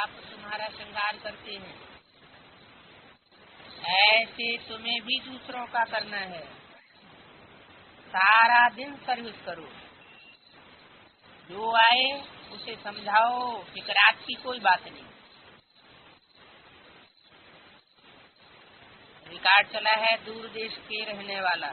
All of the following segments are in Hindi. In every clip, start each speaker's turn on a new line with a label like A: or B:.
A: आप तुम्हारा श्रृंगार करते हैं, ऐसे तुम्हें भी दूसरों का करना है। सारा दिन सर्विस करो, जो आए उसे समझाओ कि रात की कोई बात नहीं। रिकॉर्ड चला है दूर देश के रहने वाला,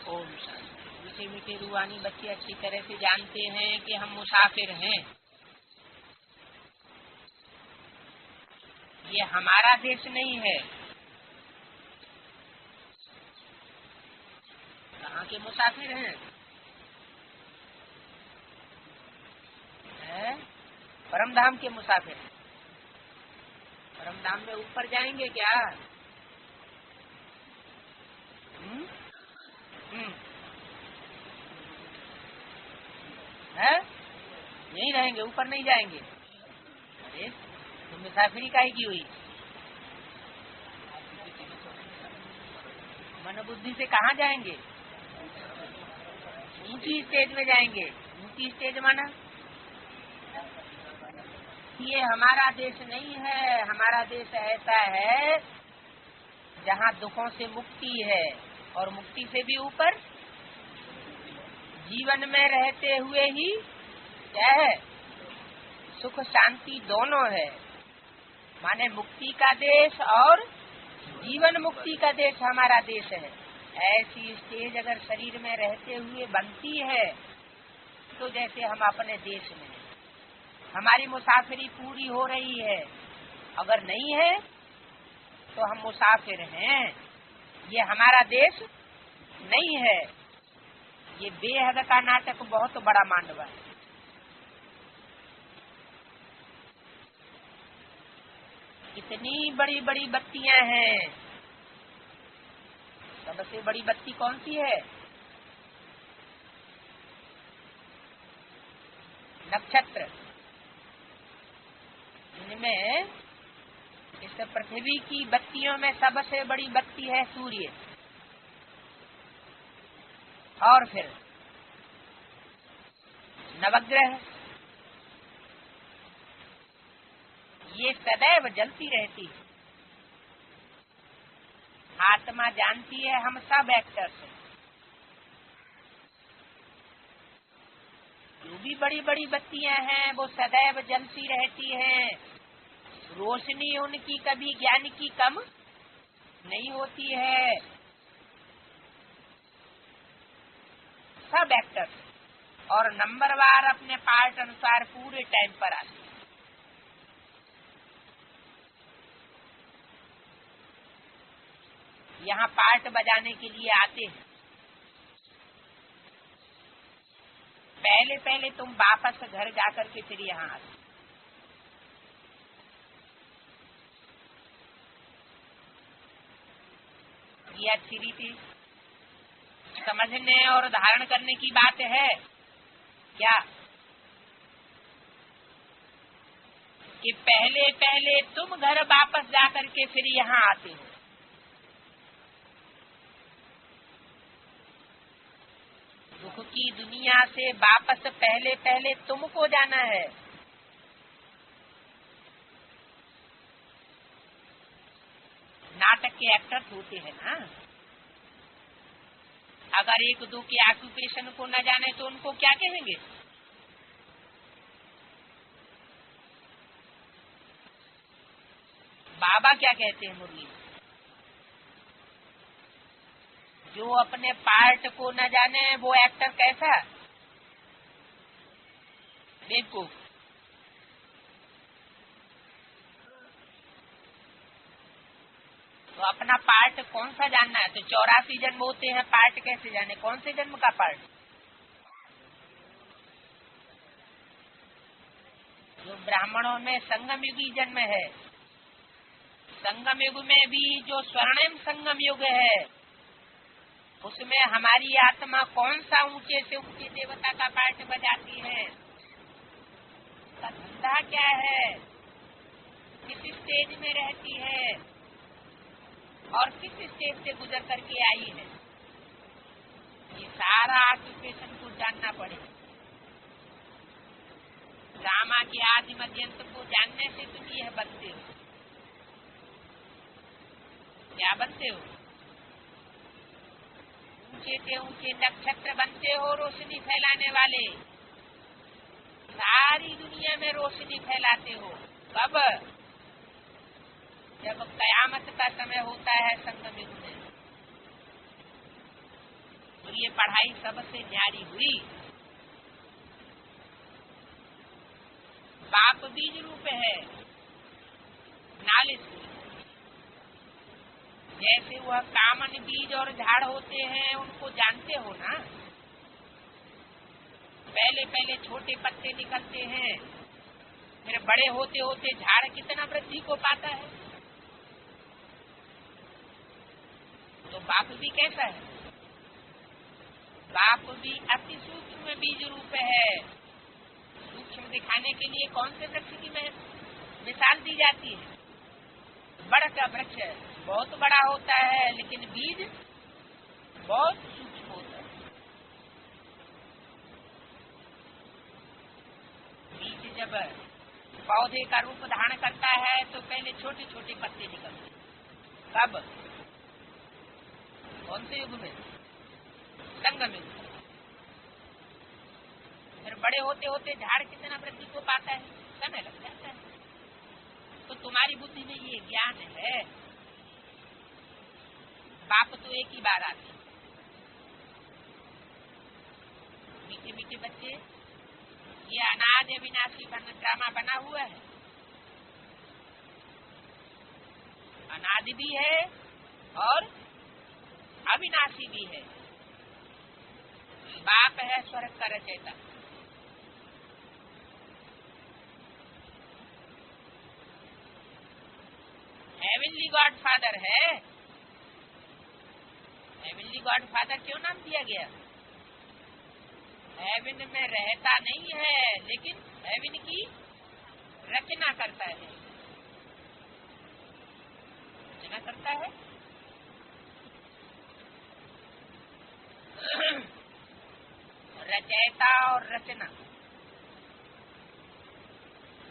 A: ओम शांति। मीठे मीठे रूहानी बच्चे अच्छी तरह से जानते हैं कि हम मुसाफिर हैं, ये हमारा देश नहीं है। कहाँ के मुसाफिर हैं? परमधाम के मुसाफिर। परमधाम में ऊपर जाएंगे क्या? है? यहीं रहेंगे, ऊपर नहीं जाएंगे। अरे तो मुसाफिरी काहे की हुई? मन बुद्धि से कहाँ जाएंगे? ऊंची स्टेज में जाएंगे। ऊंची स्टेज माना ये हमारा देश नहीं है। हमारा देश ऐसा है जहाँ दुखों से मुक्ति है और मुक्ति से भी ऊपर जीवन में रहते हुए ही क्या है, सुख शांति दोनों है। माने मुक्ति का देश और जीवन मुक्ति का देश हमारा देश है। ऐसी स्टेज अगर शरीर में रहते हुए बनती है तो जैसे हम अपने देश में, हमारी मुसाफिरी पूरी हो रही है। अगर नहीं है तो हम मुसाफिर हैं, ये हमारा देश नहीं है। ये बेहद का नाटक बहुत बड़ा मांडवा है। इतनी बड़ी बड़ी बत्तियां हैं। सबसे बड़ी बत्ती कौन सी है? नक्षत्र। इनमें इस पृथ्वी की बत्तियों में सबसे बड़ी बत्ती है सूर्य, और फिर नवग्रह। ये सदैव जलती रहती है। आत्मा जानती है हम सब एक्टर्स हैं। जो भी बड़ी बड़ी बत्तियां हैं वो सदैव जलती रहती हैं। रोशनी उनकी कभी ज्ञान की कम नहीं होती है। सब एक्टर्स और नंबरवार अपने पार्ट अनुसार पूरे टाइम पर आते हैं। यहाँ पार्ट बजाने के लिए आते हैं। पहले पहले तुम वापस घर जाकर के फिर यहाँ आते। ये अच्छी रीति समझने और धारण करने की बात है क्या, कि पहले पहले तुम घर वापस जाकर के फिर यहाँ आते हो। दुख की दुनिया से वापस पहले पहले तुमको जाना है। नाटक के एक्टर्स होते हैं ना, अगर एक दो के ऑक्यूपेशन को न जाने तो उनको क्या कहेंगे? बाबा क्या कहते हैं मुरली? जो अपने पार्ट को न जाने वो एक्टर कैसा? बेवकूफ। तो अपना पार्ट कौन सा जानना है? तो 84 जन्म होते हैं, पार्ट कैसे जाने? कौन से जन्म का पार्ट? जो ब्राह्मणों में संगम युगी जन्म है, संगम युग में भी जो स्वर्णिम संगम युग है उसमें हमारी आत्मा कौन सा ऊंचे से ऊंचे देवता का पार्ट बजाती है? उसका धंधा क्या है? किस स्टेज में रहती है और किस स्टेज से गुजर करके आई है? ये सारा ऑक्यूपेशन को जानना पड़ेगा। ड्रामा के आदि मध्यंत को जानने से तुम यह बनते हो। क्या बनते हो? ऊंचे से ऊंचे नक्षत्र बनते हो, रोशनी फैलाने वाले। सारी दुनिया में रोशनी फैलाते हो। कब? जब कयामत का समय होता है संगम युग में। तो ये पढ़ाई सबसे न्यारी हुई। बाप बीज रूप है, नालिश। जैसे वह कामन बीज और झाड़ होते हैं, उनको जानते हो ना। पहले पहले छोटे पत्ते निकलते हैं, फिर बड़े होते होते झाड़ कितना वृद्धि को पाता है। तो बाप भी कैसा है? बाप भी अति सूक्ष्म बीज रूप है। सूक्ष्म दिखाने के लिए कौन से वृक्ष की मिसाल दी जाती है? बड़ का वृक्ष बहुत बड़ा होता है, लेकिन बीज बहुत सूक्ष्म होता है। बीज जब पौधे का रूप धारण करता है तो पहले छोटे छोटे पत्ते निकलते हैं। कब? कौन से युग में? संगम युग। फिर बड़े होते होते झाड़ कितना वृद्धि को पाता है? समय लग जाता है। तो तुम्हारी बुद्धि में ये ज्ञान है। बाप तो एक ही बार आते। मीठे मीठे बच्चे, ये अनाज अविनाशी ड्रामा बना हुआ है। अनादि भी है और अविनाशी भी है। बाप है स्वर्ग का रचयिता। हेवनली गॉड फादर है। हेवनली गॉड फादर क्यों नाम दिया गया? हेवन में रहता नहीं है, लेकिन हेवन की रचना करता है। रचना करता है। रचयिता और रचना।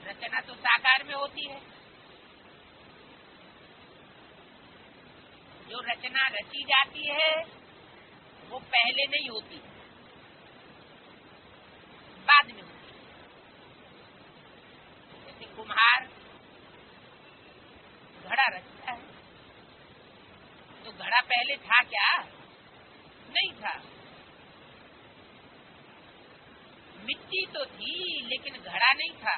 A: रचना तो साकार में होती है। जो रचना रची जाती है वो पहले नहीं होती, बाद में होती है। जैसे कुम्हार घड़ा रचता है, तो घड़ा पहले था क्या? नहीं था। मिट्टी तो थी, लेकिन घड़ा नहीं था।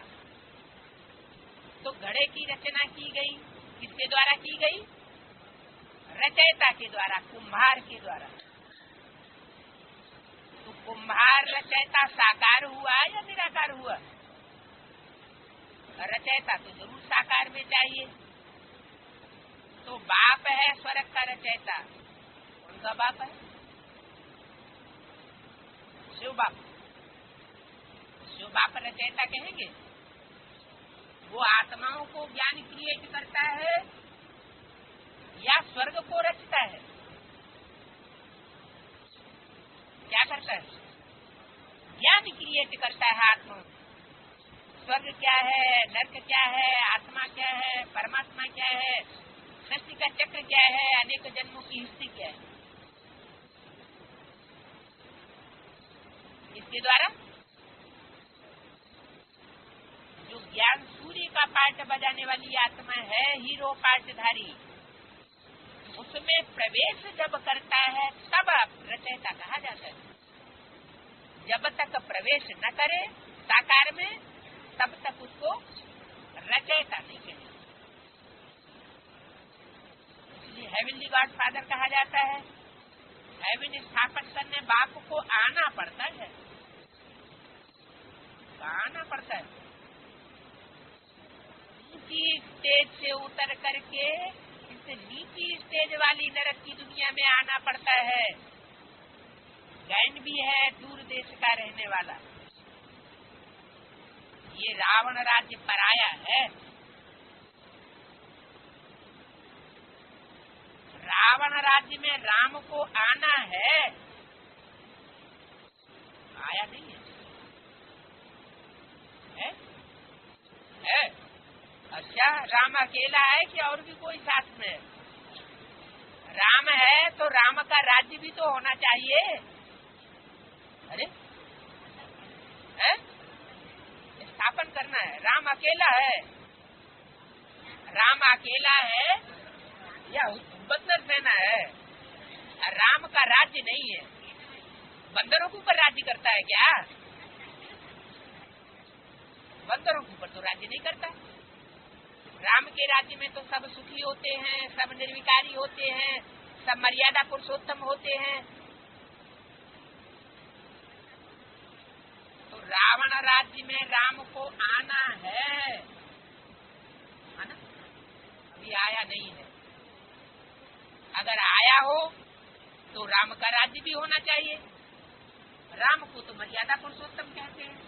A: तो घड़े की रचना की गई। किसके द्वारा की गई? रचयिता के द्वारा, कुम्हार के द्वारा। तो कुम्हार रचयिता साकार हुआ या निराकार हुआ? रचयिता तो जरूर साकार में चाहिए। तो बाप है स्वर्ग का रचयिता। उनका बाप है शिव बाप। शिव बाप रचयिता कहेंगे। वो आत्माओं को ज्ञान क्रिएट करता है या स्वर्ग को रचता है? क्या करता है? ज्ञान क्रिएट करता है आत्मा। स्वर्ग क्या है, नर्क क्या है, आत्मा क्या है, परमात्मा क्या है, सृष्टि का चक्र क्या है, अनेक जन्मों की हिस्ट्री क्या है, इसके द्वारा जो ज्ञान सूर्य का पार्ट बजाने वाली आत्मा है, हीरो पार्टधारी, उसमें प्रवेश जब करता है तब रचयिता कहा जाता है। जब तक प्रवेश न करे साकार में, तब तक उसको रचयिता नहीं कहेंगे। इसलिए हेवनली गॉड फादर कहा जाता है। हेवन स्थापित करने बाप को आना पड़ता है। आना पड़ता है। ऊंची स्टेज से उतर करके इससे नीची स्टेज वाली नरक की दुनिया में आना पड़ता है। गैन भी है दूर देश का रहने वाला। ये रावण राज्य पराया है। रावण राज्य में राम को आना है। आया नहीं है? है? अच्छा, राम अकेला है कि और भी कोई साथ में है? राम है तो राम का राज्य भी तो होना चाहिए। अरे है? स्थापन करना है। राम अकेला है, राम अकेला है या बंदर सेना है? राम का राज्य नहीं है। बंदरों के ऊपर राज्य करता है क्या? बंदरों के ऊपर तो राज्य नहीं करता। राम के राज्य में तो सब सुखी होते हैं, सब निर्विकारी होते हैं, सब मर्यादा पुरुषोत्तम होते हैं। तो रावण राज्य में राम को आना है ना? अभी आया नहीं है। अगर आया हो तो राम का राज्य भी होना चाहिए। राम को तो मर्यादा पुरुषोत्तम कहते हैं।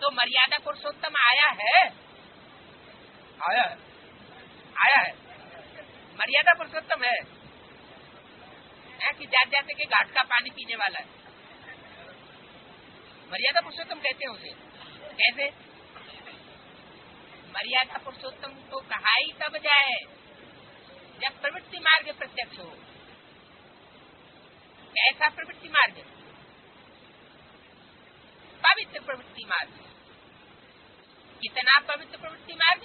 A: तो मर्यादा पुरुषोत्तम आया है? आया है, आया है। मर्यादा पुरुषोत्तम है कि जात जाते के घाट का पानी पीने वाला है? मर्यादा पुरुषोत्तम कहते हैं उसे। कैसे? मर्यादा पुरुषोत्तम को कहा ही तब जाए जब प्रवृत्ति मार्ग प्रत्यक्ष हो। कैसा प्रवृत्ति मार्ग? पवित्र प्रवृत्ति मार्ग। कितना पवित्र प्रवृत्ति मार्ग?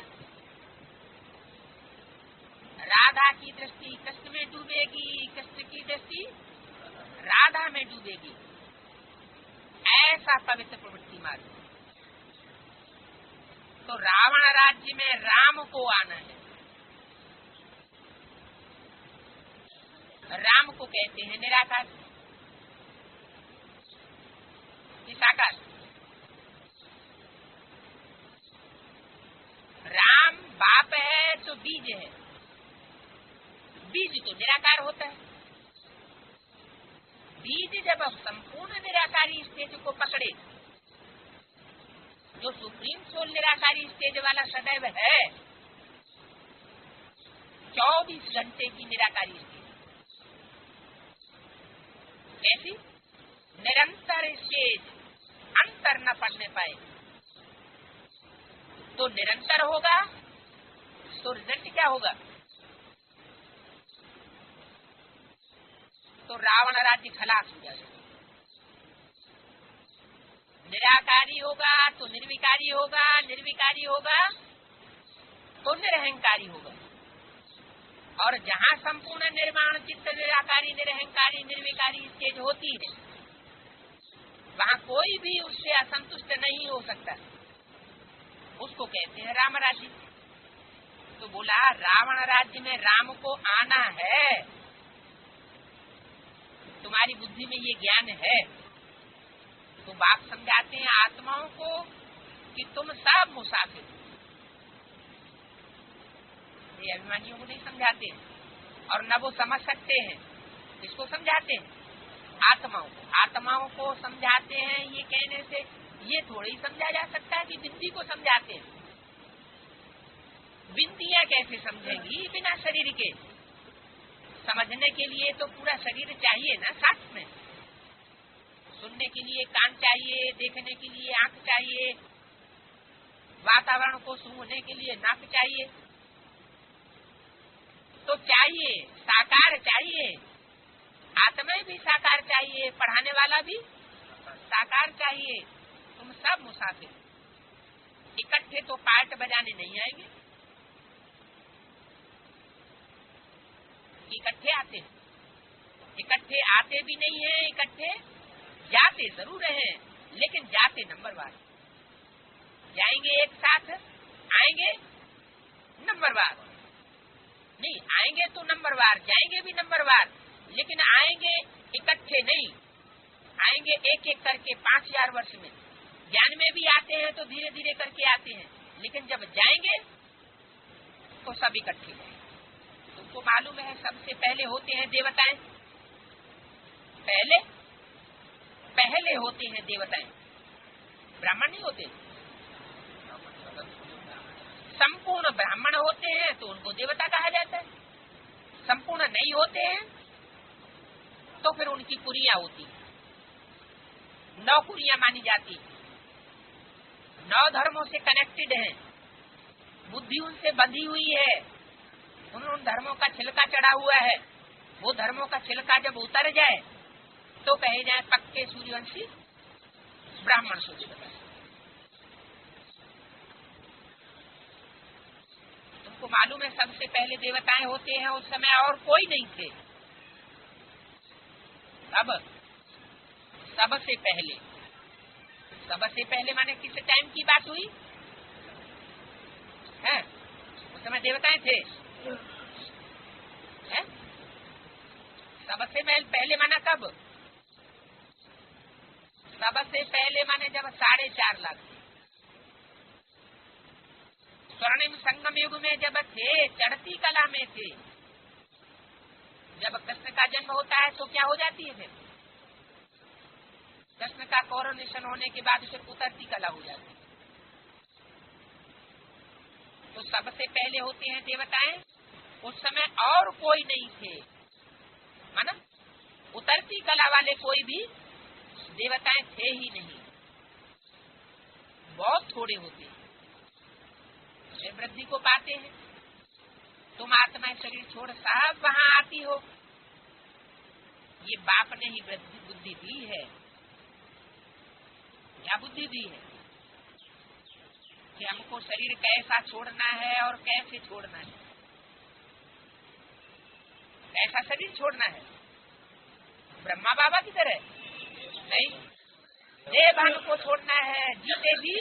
A: राधा की दृष्टि कृष्ण में डूबेगी, कृष्ण की दृष्टि राधा में डूबेगी, ऐसा पवित्र प्रवृत्ति मार्ग। तो रावण राज्य में राम को आना है। राम को कहते हैं निराकार, साकार। राम बाप है तो बीज है, बीज तो निराकार होता है। बीज जब संपूर्ण निराकारी स्टेज को पकड़े, जो सुप्रीम सोल निराकारी स्टेज वाला सदैव है, 24 घंटे की निराकारी स्टेज। कैसी? निरंतर स्टेज, अंतर न पड़ने पाए। तो निरंतर होगा तो रिजल्ट क्या होगा? तो रावण राज्य खलास हो जाएगा। निराकारी होगा तो निर्विकारी होगा, निर्विकारी होगा तो निरहंकारी होगा। और जहाँ संपूर्ण निर्माण चित्त निराकारी, निरहंकारी, निर्विकारी स्टेज होती है, वहाँ कोई भी उससे असंतुष्ट नहीं हो सकता। उसको कहते हैं राम राज्य। तो बोला रावण राज्य में राम को आना है। तुम्हारी बुद्धि में ये ज्ञान है तो बाप समझाते हैं आत्माओं को कि तुम सब मुसाफिर। ये अभिमानियों को नहीं समझाते और न वो समझ सकते हैं। इसको समझाते हैं आत्माओं को। आत्माओं को समझाते हैं ये कहने से ये थोड़ी समझा जा सकता है कि बिंदी को समझाते हैं। बिंदियां कैसे समझेंगी बिना शरीर के? समझने के लिए तो पूरा शरीर चाहिए ना साथ में। सुनने के लिए कान चाहिए, देखने के लिए आंख चाहिए, वातावरण को सूंघने के लिए नाक चाहिए। तो चाहिए, साकार चाहिए। आत्मा भी साकार चाहिए, पढ़ाने वाला भी साकार चाहिए। तुम सब मुसाफिर। इकट्ठे तो पार्ट बजाने नहीं आएंगे, इकट्ठे आते हैं। इकट्ठे आते भी नहीं है, इकट्ठे जाते जरूर हैं, लेकिन जाते नंबरवार। जाएंगे एक साथ, आएंगे नंबरवार। नहीं आएंगे तो नंबरवार, जाएंगे भी नंबरवार, लेकिन आएंगे इकट्ठे नहीं। आएंगे एक एक करके 5000 वर्ष में। ज्ञान में भी आते हैं तो धीरे धीरे करके आते हैं, लेकिन जब जाएंगे तो सब इकट्ठे। तुमको मालूम है सबसे पहले होते हैं देवताएं। पहले होते हैं देवताएं, ब्राह्मण नहीं होते। संपूर्ण ब्राह्मण होते हैं तो उनको देवता कहा जाता है। संपूर्ण नहीं होते हैं तो फिर उनकी पुरिया होती है। नौकरियां मानी जाती है, 9 धर्मों से कनेक्टेड हैं, बुद्धि उनसे बंधी हुई है, उन धर्मों का छिलका चढ़ा हुआ है। वो धर्मों का छिलका जब उतर जाए तो कहे जाए पक्के सूर्यवंशी ब्राह्मण सूर्यवंशी। तुमको मालूम है सबसे पहले देवताएं होते हैं उस समय और कोई नहीं थे। अब सबसे पहले माने किस टाइम की बात हुई है? उस समय देवताएं थे हैं? सबसे पहले माना कब? सबसे पहले माने जब 4.5 लाख स्वर्णिम संगम युग में जब थे, चढ़ती कला में थे। जब कृष्ण का जन्म होता है तो क्या हो जाती है? फिर कृष्ण का कोरोनेशन होने के बाद फिर उतरती कला हो जाती है। तो सबसे पहले होते हैं देवताएं, उस समय और कोई नहीं थे, माना उतरती कला वाले कोई भी देवताएं थे ही नहीं, बहुत थोड़े होते हैं। वृद्धि को पाते हैं। तुम आत्मा शरीर छोड़ साहब वहां आती हो, ये बाप ने ही बुद्धि दी है। क्या बुद्धि दी है कि हमको शरीर कैसा छोड़ना है और कैसे छोड़ना है, कैसा शरीर छोड़ना है। ब्रह्मा बाबा की तरह नहीं, देह भान को छोड़ना है, जीते जी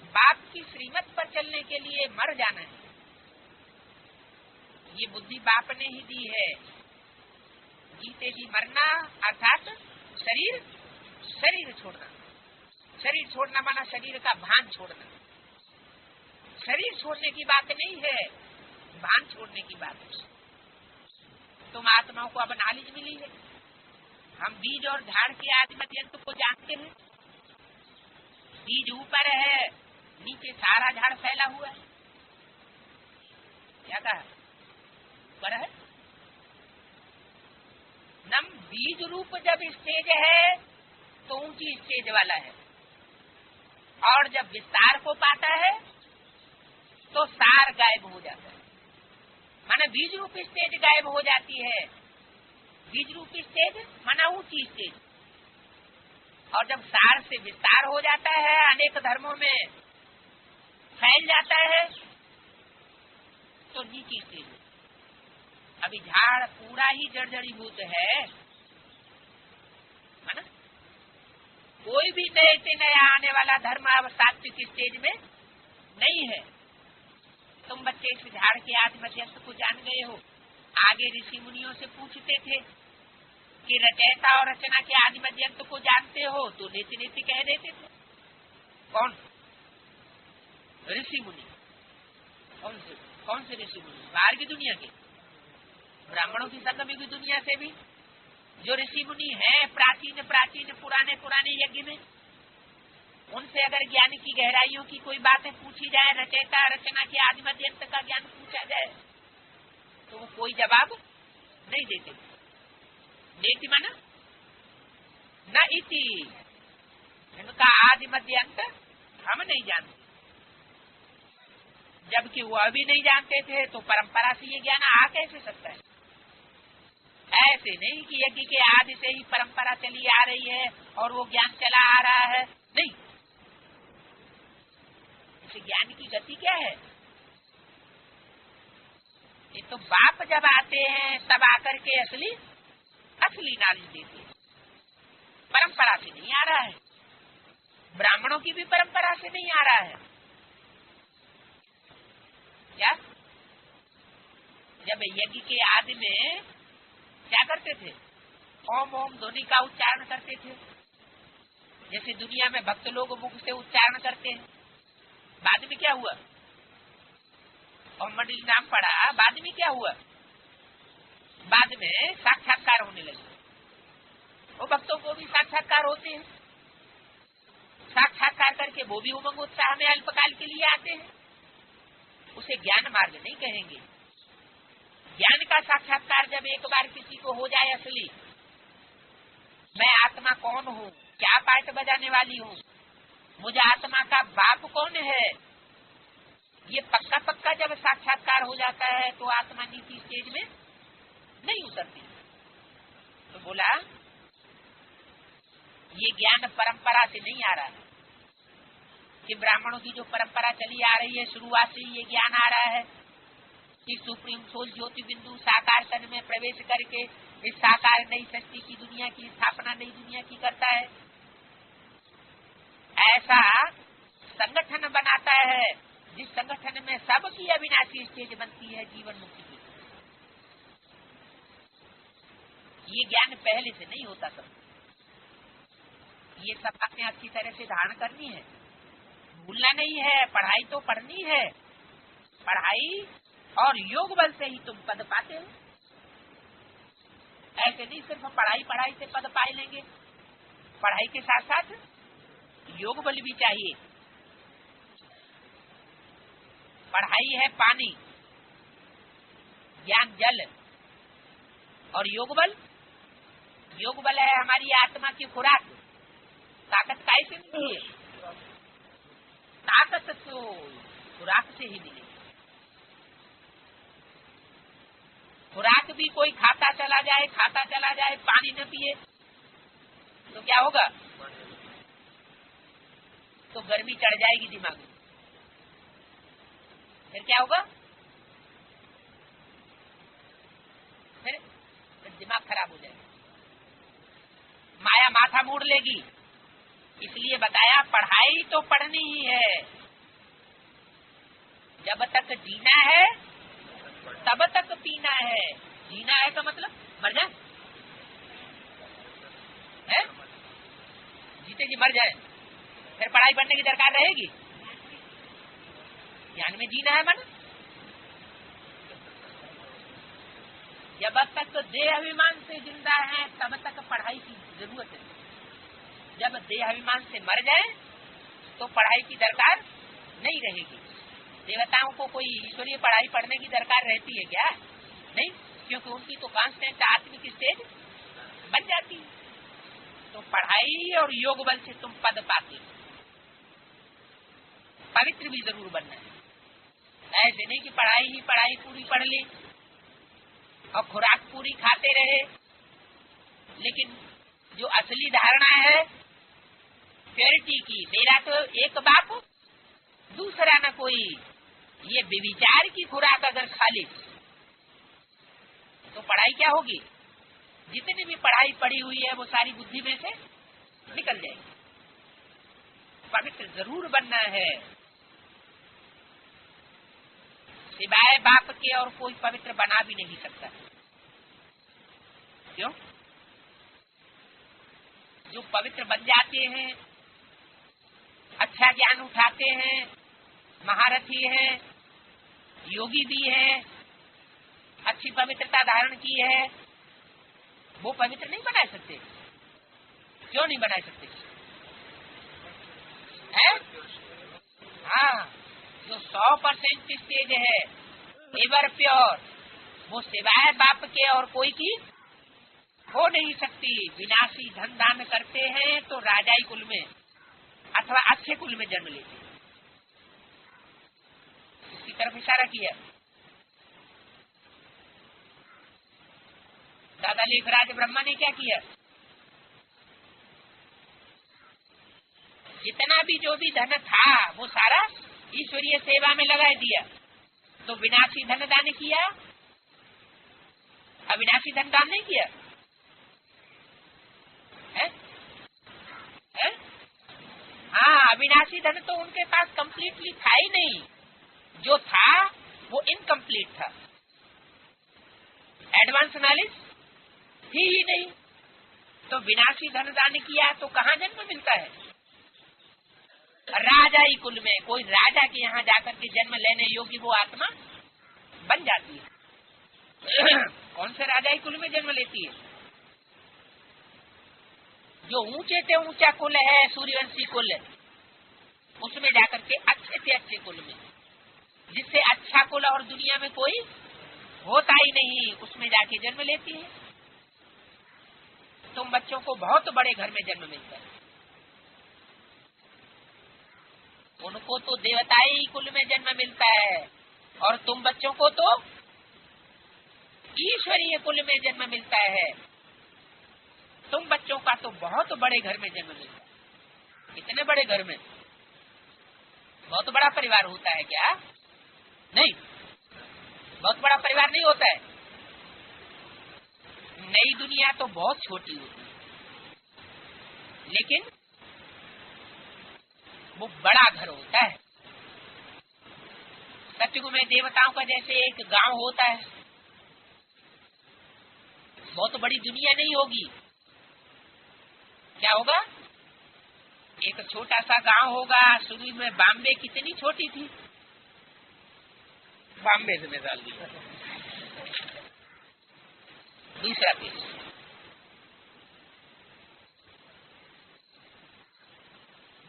A: बाप की श्रीमत पर चलने के लिए मर जाना है। ये बुद्धि बाप ने ही दी है। जीते जी मरना अर्थात शरीर छोड़ना। शरीर छोड़ना माना शरीर का भान छोड़ना। शरीर छोड़ने की बात नहीं है, भान छोड़ने की बात है। तुम आत्माओं को अब नॉलेज मिली है। हम बीज और झाड़ के आदि मध्यंत को जानते हैं। बीज ऊपर है, नीचे सारा झाड़ फैला हुआ है। क्या कहा? ऊपर है। नम बीज रूप जब स्टेज है तो ऊंची स्टेज वाला है, और जब विस्तार को पाता है तो सार गायब हो जाता है। माना बीज रूप स्टेज गायब हो जाती है। बीज रूप स्टेज माना ऊंची स्टेज, और जब सार से विस्तार हो जाता है, अनेक धर्मों में फैल जाता है, तो नीची स्टेज। अभी झाड़ पूरा ही जड़जड़ीभूत है ना? कोई भी नए से नया आने वाला धर्म अब सात्विक स्टेज में नहीं है। तुम बच्चे इस झाड़ के आदि मध्यस्थ को जान गए हो। आगे ऋषि मुनियों से पूछते थे कि रचयिता और रचना के आदि मध्यंत को जानते हो, तो नीति नीति कह देते थे। कौन? ऋषि मुनि। कौन से ऋषि मुनि? बाहर की दुनिया के, ब्राह्मणों की संगम की दुनिया से भी जो ऋषि मुनि है प्राचीन पुराने यज्ञ में, उनसे अगर ज्ञान की गहराइयों की कोई बातें पूछी जाए, रचयिता रचना के आदि मध्यंत का ज्ञान पूछा जाए, तो वो कोई जवाब नहीं देते। नेति माना न इति, इनका आदि मध्यंत हम नहीं जानते। जबकि वह भी नहीं जानते थे, तो परंपरा से ये ज्ञान आ कैसे सकता है? ऐसे नहीं कि यज्ञ के आदि से ही परंपरा चली आ रही है और वो ज्ञान चला आ रहा है, नहीं। इस ज्ञान की गति क्या है? ये तो बाप जब आते हैं तब आकर के असली नॉलेज देते हैं। परंपरा से नहीं आ रहा है, ब्राह्मणों की भी परंपरा से नहीं आ रहा है। क्या? जब यज्ञ के आदि में क्या करते थे? ओम ओम ध्वनि का उच्चारण करते थे, जैसे दुनिया में भक्त लोग मुख से उच्चारण करते हैं। बाद में क्या हुआ? और मंडली नाम पड़ा, बाद में क्या हुआ? बाद में साक्षात्कार होने लगे। वो भक्तों को भी साक्षात्कार होते हैं। साक्षात्कार करके वो भी उमंग उत्साह में अल्पकाल के लिए आते हैं। उसे ज्ञान मार्ग नहीं कहेंगे। ज्ञान का साक्षात्कार जब एक बार किसी को हो जाए, असली मैं आत्मा कौन हूँ, क्या पार्ट बजाने वाली हूँ? मुझे आत्मा का बाप कौन है? ये पक्का पक्का जब साक्षात्कार हो जाता है तो आत्मा नीति स्टेज में नहीं उतरती। तो बोला ये ज्ञान परंपरा से नहीं आ रहा है कि ब्राह्मणों की जो परंपरा चली आ रही है शुरुआत से ये ज्ञान आ रहा है कि सुप्रीम सोल ज्योति बिंदु साकार तन में प्रवेश करके इस साकार नई सृष्टि की दुनिया की स्थापना नई दुनिया की करता है। ऐसा संगठन बनाता है जिस संगठन में सबकी अविनाशी स्टेज बनती है जीवन मुक्ति की। ये ज्ञान पहले से नहीं होता सब। ये सब आपने अच्छी तरह से धारण करनी है, भूलना नहीं है। पढ़ाई तो पढ़नी है, पढ़ाई और योग बल से ही तुम पद पाते हो। ऐसे नहीं सिर्फ पढ़ाई से पद पा लेंगे, पढ़ाई के साथ साथ योग बल भी चाहिए। पढ़ाई है पानी, ज्ञान जल, और योग बल है हमारी आत्मा की खुराक। ताकत कैसे मिली है? ताकत तो खुराक से ही मिली। खुराक भी कोई खाता चला जाए पानी न पिए तो क्या होगा? तो गर्मी चढ़ जाएगी दिमाग में, फिर क्या होगा? फिर दिमाग खराब हो जाएगा, माया माथा मोड़ लेगी। इसलिए बताया पढ़ाई तो पढ़नी ही है। जब तक जीना है तब तक पीना है। जीना है का मतलब मर जाए है? जीते जी मर जाए फिर पढ़ाई पढ़ने की दरकार रहेगी? ज्ञान में जीना है मन। जब तक देह अभिमान से जिंदा है तब तक पढ़ाई की जरूरत है। जब देह अभिमान से मर जाए तो पढ़ाई की दरकार नहीं रहेगी। देवताओं को कोई ईश्वरीय पढ़ाई पढ़ने की दरकार रहती है क्या? नहीं, क्योंकि उनकी तो कांस्टेंट आत्मिक स्टेज बन जाती है। तो पढ़ाई और योग बल से तुम पद पाते। पवित्र भी जरूर बनना है। ऐसे नहीं कि पढ़ाई ही पढ़ाई पूरी पढ़ ली और खुराक पूरी खाते रहे, लेकिन जो असली धारणा है प्योरिटी की, मेरा तो एक बाप दूसरा न कोई, ये विचार की खुराक अगर खा ली तो पढ़ाई क्या होगी? जितनी भी पढ़ाई पढ़ी हुई है वो सारी बुद्धि में से निकल जाएगी। पवित्र जरूर बनना है। सिवाय बाप के और कोई पवित्र बना भी नहीं सकता। क्यों? जो पवित्र बन जाते हैं, अच्छा ज्ञान उठाते हैं, महारथी हैं, योगी भी हैं, अच्छी पवित्रता धारण की है, वो पवित्र नहीं बना सकते। क्यों नहीं बना सकते? है? हाँ, जो 100% स्टेज है एवर प्योर, वो सिवाय बाप के और कोई की हो नहीं सकती। विनाशी धन दान करते हैं तो राजाई कुल में अथवा अच्छे कुल में जन्म लेते हैं। इसकी तरफ इशारा किया। दादा लेखराज ब्रह्मा ने क्या किया? जितना भी जो भी धन था वो सारा ईश्वरीय सेवा में लगा दिया। तो विनाशी धन दान किया, अविनाशी धन दान नहीं किया है? है? हाँ, अविनाशी धन तो उनके पास कंप्लीटली था ही नहीं, जो था वो इनकम्प्लीट था। एडवांस नॉलेज थी ही नहीं, तो विनाशी धन दान किया तो कहाँ जन्म मिलता है? राजाई कुल में। कोई राजा के यहाँ जाकर के जन्म लेने योग्य वो आत्मा बन जाती है। कौन से राजाई कुल में जन्म लेती है? जो ऊंचे से ऊंचा कुल है, सूर्यवंशी कुल, उसमें जाकर के अच्छे से अच्छे कुल में, जिससे अच्छा कुल और दुनिया में कोई होता ही नहीं, उसमें जाके जन्म लेती है। तुम बच्चों को बहुत बड़े घर में जन्म मिलता है, उनको तो देवताई कुल में जन्म मिलता है और तुम बच्चों को तो ईश्वरीय कुल में जन्म मिलता है। तुम बच्चों का तो बहुत बड़े घर में जन्म मिलता है। कितने बड़े घर में? बहुत बड़ा परिवार होता है क्या? नहीं, बहुत बड़ा परिवार नहीं होता है। नई दुनिया तो बहुत छोटी होती है, लेकिन वो बड़ा घर होता है। सतयुग में देवताओं का जैसे एक गांव होता है, बहुत बड़ी दुनिया नहीं होगी। क्या होगा? एक छोटा सा गांव होगा। शुरू में बॉम्बे कितनी छोटी थी, बॉम्बे से मिसाल दी। दूसरा देश,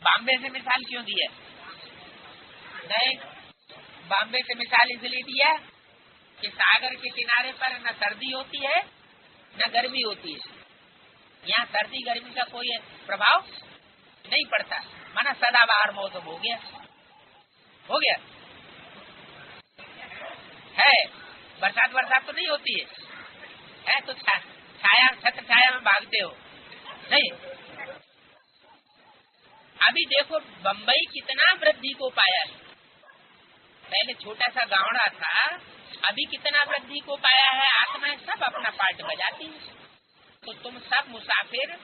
A: बॉम्बे से मिसाल क्यों दिया? नहीं, बॉम्बे से मिसाल इसलिए दिया कि सागर के किनारे पर न सर्दी होती है न गर्मी होती है। यहाँ सर्दी गर्मी का कोई प्रभाव नहीं पड़ता, माना सदाबहार मौसम हो गया है। बरसात तो नहीं होती है तो छाया छत्र छाया में भागते हो नहीं। अभी देखो बम्बई कितना वृद्धि को पाया है। पहले छोटा सा गाँव था, अभी कितना वृद्धि को पाया है। आत्माएं सब अपना पार्ट बजाती है। तो तुम सब मुसाफिर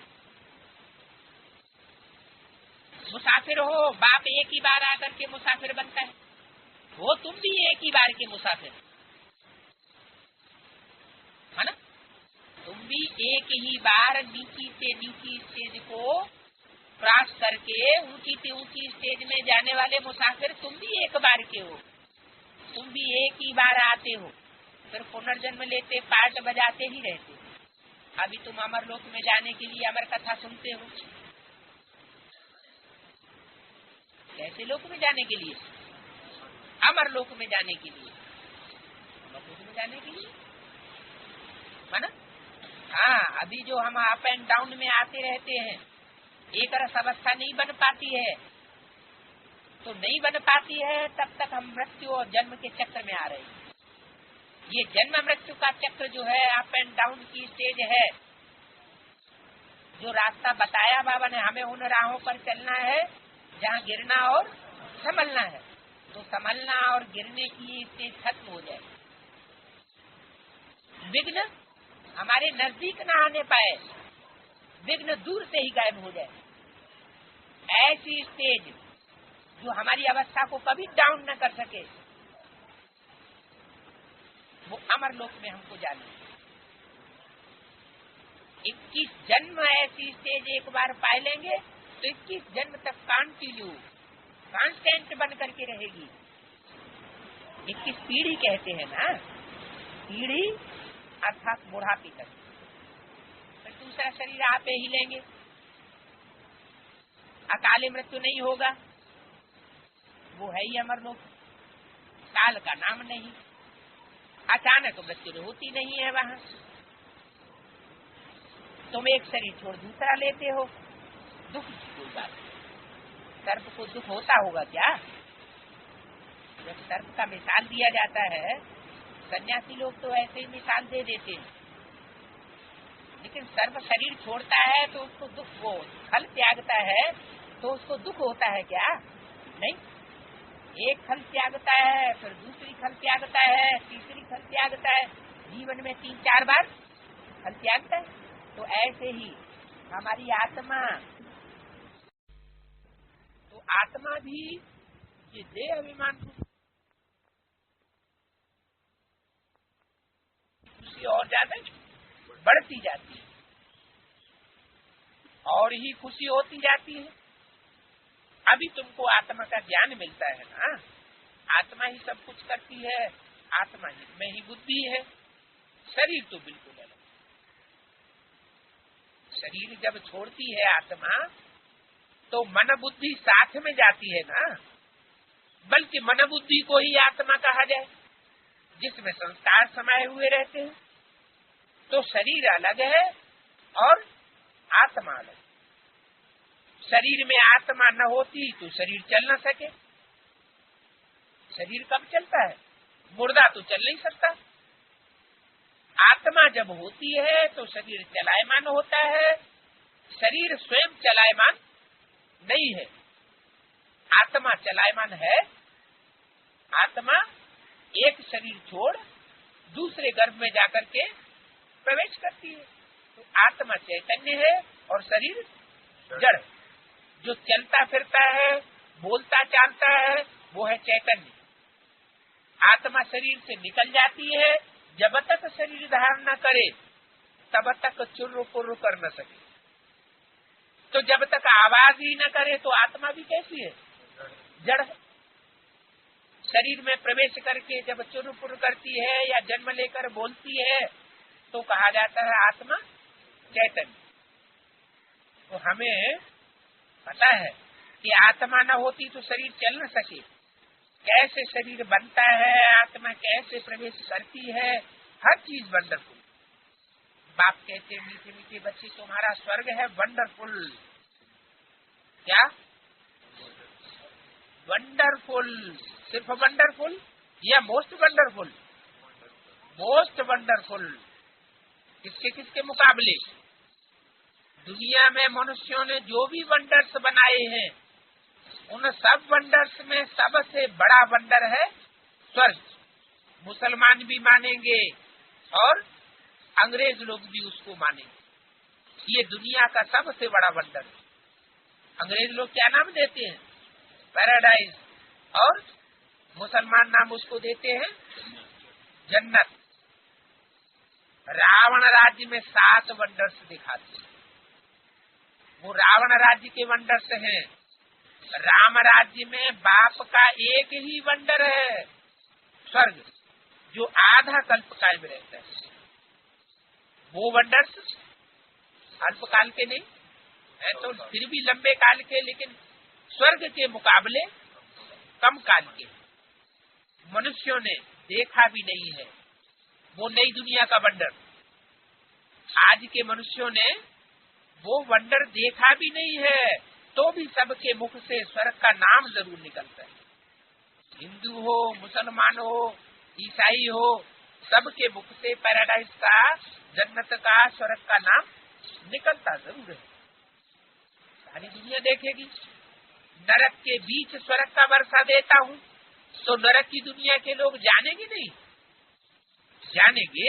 A: हो। बाप एक ही बार आकर के मुसाफिर बनता है, वो तुम भी एक ही बार के मुसाफिर है ना। तुम भी एक ही बार नीची से नीची स्टेज को क्रॉस करके ऊंची से ऊंची स्टेज में जाने वाले मुसाफिर तुम भी एक बार के हो। तुम भी एक ही बार आते हो, फिर पुनर्जन्म लेते पार्ट बजाते ही रहते हो। अभी तुम अमर लोक में जाने के लिए अमर कथा सुनते हो। कैसे लोक में जाने के लिए? अमर लोक में जाने के लिए, अमर लोक में जाने के लिए है ना। हाँ, अभी जो हम अप एंड डाउन में आते रहते हैं, एक रस अवस्था नहीं बन पाती है। तो नहीं बन पाती है तब तक हम मृत्यु और जन्म के चक्र में आ रहे हैं। ये जन्म मृत्यु का चक्र जो है, अप एंड डाउन की स्टेज है। जो रास्ता बताया बाबा ने, हमें उन राहों पर चलना है जहाँ गिरना और संभलना है। तो संभलना और गिरने की स्टेज खत्म हो जाए, विघ्न हमारे नजदीक न आने पाए, विघ्न दूर से ही गायब हो जाए। ऐसी स्टेज जो हमारी अवस्था को कभी डाउन न कर सके, वो अमर लोक में हमको जाना। 21 जन्म ऐसी स्टेज एक बार पा लेंगे तो 21 जन्म तक कांस्टेंट बन करके रहेगी। 21 पीढ़ी कहते हैं ना, पीढ़ी अर्थात बुढ़ापे तक। फिर दूसरा शरीर आप ही लेंगे, अकाले मृत्यु नहीं होगा, वो है ही अमर लोक। काल का नाम नहीं, अचानक मृत्यु होती नहीं है वहाँ। तुम एक शरीर छोड़ दूसरा लेते हो, दुख की कोई बात नहीं। सर्प को दुख होता होगा क्या? जब सर्प का मिसाल दिया जाता है, सन्यासी लोग तो ऐसे ही मिसाल दे देते हैं, लेकिन सर्प शरीर छोड़ता है तो उसको दुख, वो खल त्यागता है तो उसको दुख होता है क्या? नहीं। एक खल त्यागता है, फिर दूसरी खल त्यागता है, तीसरी खल त्यागता है, जीवन में 3-4 बार खल त्यागता है। तो ऐसे ही हमारी आत्मा, तो आत्मा भी ये देह अभिमान खुशी और ज्यादा बढ़ती जाती है और ही खुशी होती जाती है। अभी तुमको आत्मा का ज्ञान मिलता है ना, आत्मा ही सब कुछ करती है, आत्मा ही में ही बुद्धि है, शरीर तो बिल्कुल अलग। शरीर जब छोड़ती है आत्मा तो मन बुद्धि साथ में जाती है ना, बल्कि मन बुद्धि को ही आत्मा कहा जाए, जिसमें संस्कार समाये हुए रहते हैं। तो शरीर अलग है और आत्मा अलग। शरीर में आत्मा न होती तो शरीर चल न सके। शरीर कब चलता है? मुर्दा तो चल नहीं सकता। आत्मा जब होती है तो शरीर चलायमान होता है। शरीर स्वयं चलायमान नहीं है, आत्मा चलायमान है। आत्मा एक शरीर छोड़ दूसरे गर्भ में जाकर के प्रवेश करती है। तो आत्मा चैतन्य है और शरीर जड़। जो चलता फिरता है, बोलता चालता है, वो है चैतन्य। आत्मा शरीर से निकल जाती है, जब तक शरीर धारण न करे तब तक चुर्र पुर्र कर न सके। तो जब तक आवाज ही न करे तो आत्मा भी कैसी है? जड़ है। शरीर में प्रवेश करके जब चुर्र पुर्र करती है या जन्म लेकर बोलती है तो कहा जाता है आत्मा चैतन्य। तो हमें पता है कि आत्मा न होती तो शरीर चल न सके। कैसे शरीर बनता है, आत्मा कैसे प्रवेश करती है, हर चीज वंडरफुल। बाप कहते हैं मीठे मीठे बच्चे तुम्हारा स्वर्ग है वंडरफुल। क्या वंडरफुल? सिर्फ वंडरफुल या मोस्ट वंडरफुल? Most wonderful. किसके किसके मुकाबले? दुनिया में मनुष्यों ने जो भी वंडर्स बनाए हैं उन सब वंडर्स में सबसे बड़ा वंडर है स्वर्ग। मुसलमान भी मानेंगे और अंग्रेज लोग भी उसको मानेंगे। ये दुनिया का सबसे बड़ा वंडर है। अंग्रेज लोग क्या नाम देते हैं? पैराडाइज। और मुसलमान नाम उसको देते हैं जन्नत। रावण राज्य में 7 वंडर्स दिखाते हैं, वो रावण राज्य के वंडर्स हैं। राम राज्य में बाप का एक ही वंडर है स्वर्ग, जो आधा कल्प काल में रहता है। वो वंडर्स अल्पकाल के नहीं है, तो फिर भी लंबे काल के, लेकिन स्वर्ग के मुकाबले कम काल के। मनुष्यों ने देखा भी नहीं है वो नई दुनिया का वंडर। आज के मनुष्यों ने वो वंडर देखा भी नहीं है, तो भी सबके मुख से स्वर्ग का नाम जरूर निकलता है। हिंदू हो, मुसलमान हो, ईसाई हो, सबके मुख से पैराडाइज का, जन्नत का, स्वर्ग का नाम निकलता जरूर है। सारी दुनिया देखेगी। नरक के बीच स्वर्ग का वर्षा देता हूँ तो नरक की दुनिया के लोग जानेंगे नहीं? जानेंगे,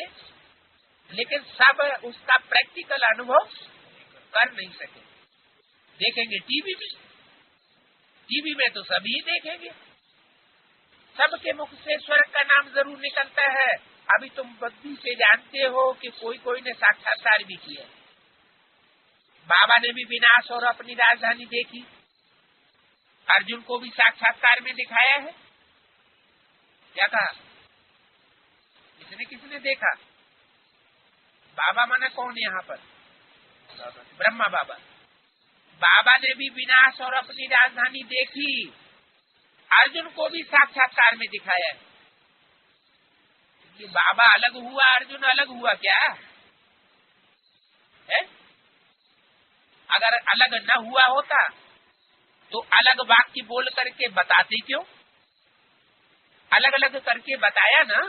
A: लेकिन सब उसका प्रैक्टिकल अनुभव कर नहीं सके। देखेंगे टीवी में तो सभी देखेंगे। सबके मुख से स्वर्ग का नाम जरूर निकलता है। अभी तुम बुद्धि से जानते हो कि कोई ने साक्षात्कार भी किया। बाबा ने भी विनाश और अपनी राजधानी देखी। अर्जुन को भी साक्षात्कार में दिखाया है। क्या कहा? किसने देखा? बाबा माने कौन यहाँ पर? ब्रह्मा बाबा। बाबा ने भी विनाश और अपनी राजधानी देखी। अर्जुन को भी साक्षात्कार में दिखाया है। ये बाबा अलग हुआ, अर्जुन अलग हुआ क्या है? अगर अलग न हुआ होता तो अलग वाक्य बोल करके बताते क्यों? अलग अलग करके बताया ना।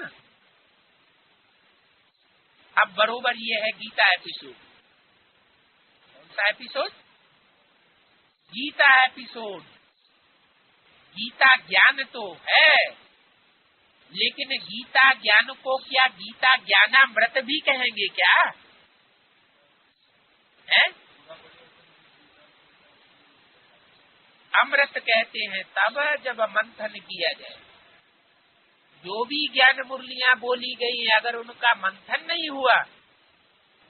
A: अब बरोबर ये है गीता एपिसोड। कौन सा एपिसोड? गीता एपिसोड। गीता ज्ञान तो है, लेकिन गीता ज्ञान को क्या गीता ज्ञानामृत भी कहेंगे क्या? है? अमृत कहते हैं तब जब मंथन किया जाए। जो भी ज्ञान मुरलियां बोली गई, अगर उनका मंथन नहीं हुआ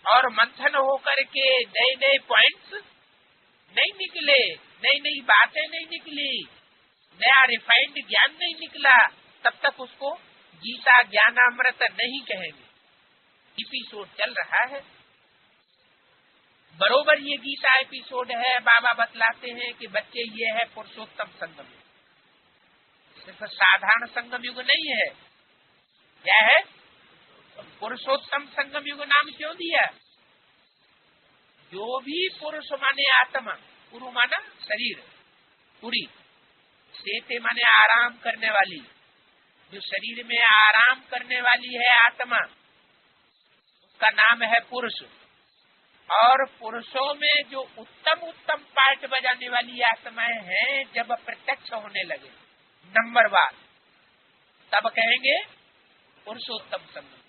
A: और मंथन होकर के नए नए पॉइंट्स नहीं निकले, नई नई बातें नहीं निकली, नया रिफाइंड ज्ञान नहीं निकला, तब तक उसको गीता ज्ञानामृत नहीं कहेंगे। एपिसोड चल रहा है, बरोबर ये गीता एपिसोड है। बाबा बतलाते हैं कि बच्चे ये है पुरुषोत्तम संगम युग, सिर्फ साधारण संगम युग नहीं है। क्या है? पुरुषोत्तम संगम युग नाम क्यों दिया? जो भी पुरुष माने आत्मा,
B: पुरु माना शरीर, पुरी, सेते माने आराम करने वाली, जो शरीर में आराम करने वाली है आत्मा, उसका नाम है पुरुष। और पुरुषों में जो उत्तम उत्तम पार्ट बजाने वाली आत्माएं हैं, जब प्रत्यक्ष होने लगे नंबरवार, तब कहेंगे पुरुषोत्तम संगम।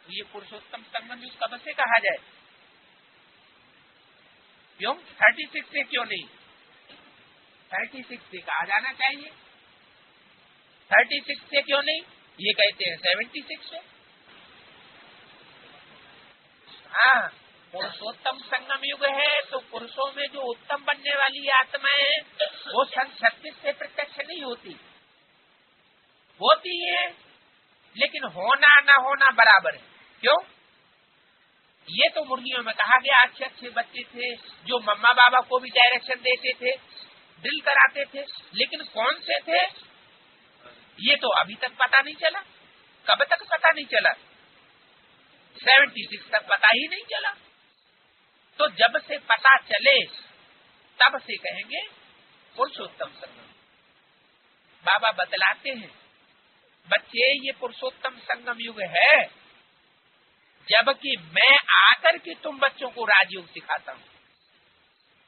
B: तो ये पुरुषोत्तम संगम उसका बसे कहा जाए, क्यों 36 से क्यों नहीं? 36 से कहा जाना चाहिए, 36 से क्यों नहीं? ये कहते हैं 76 से। हाँ, पुरुषोत्तम संगम युग है, तो पुरुषों में जो उत्तम बनने वाली आत्माएं हैं वो सन 36 से प्रत्यक्ष नहीं होती, होती है, लेकिन होना न होना बराबर है। क्यों? ये तो मुर्गियों में कहा गया, अच्छे अच्छे बच्चे थे जो मम्मा बाबा को भी डायरेक्शन देते थे, ड्रिल कराते थे, लेकिन कौन से थे ये तो अभी तक पता नहीं चला। कब तक पता नहीं चला? 76 तक पता ही नहीं चला। तो जब से पता चले तब से कहेंगे पुरुषोत्तम संगम। बाबा बतलाते हैं, बच्चे ये पुरुषोत्तम संगम युग है, जबकि मैं आकर के तुम बच्चों को राजयोग सिखाता हूँ।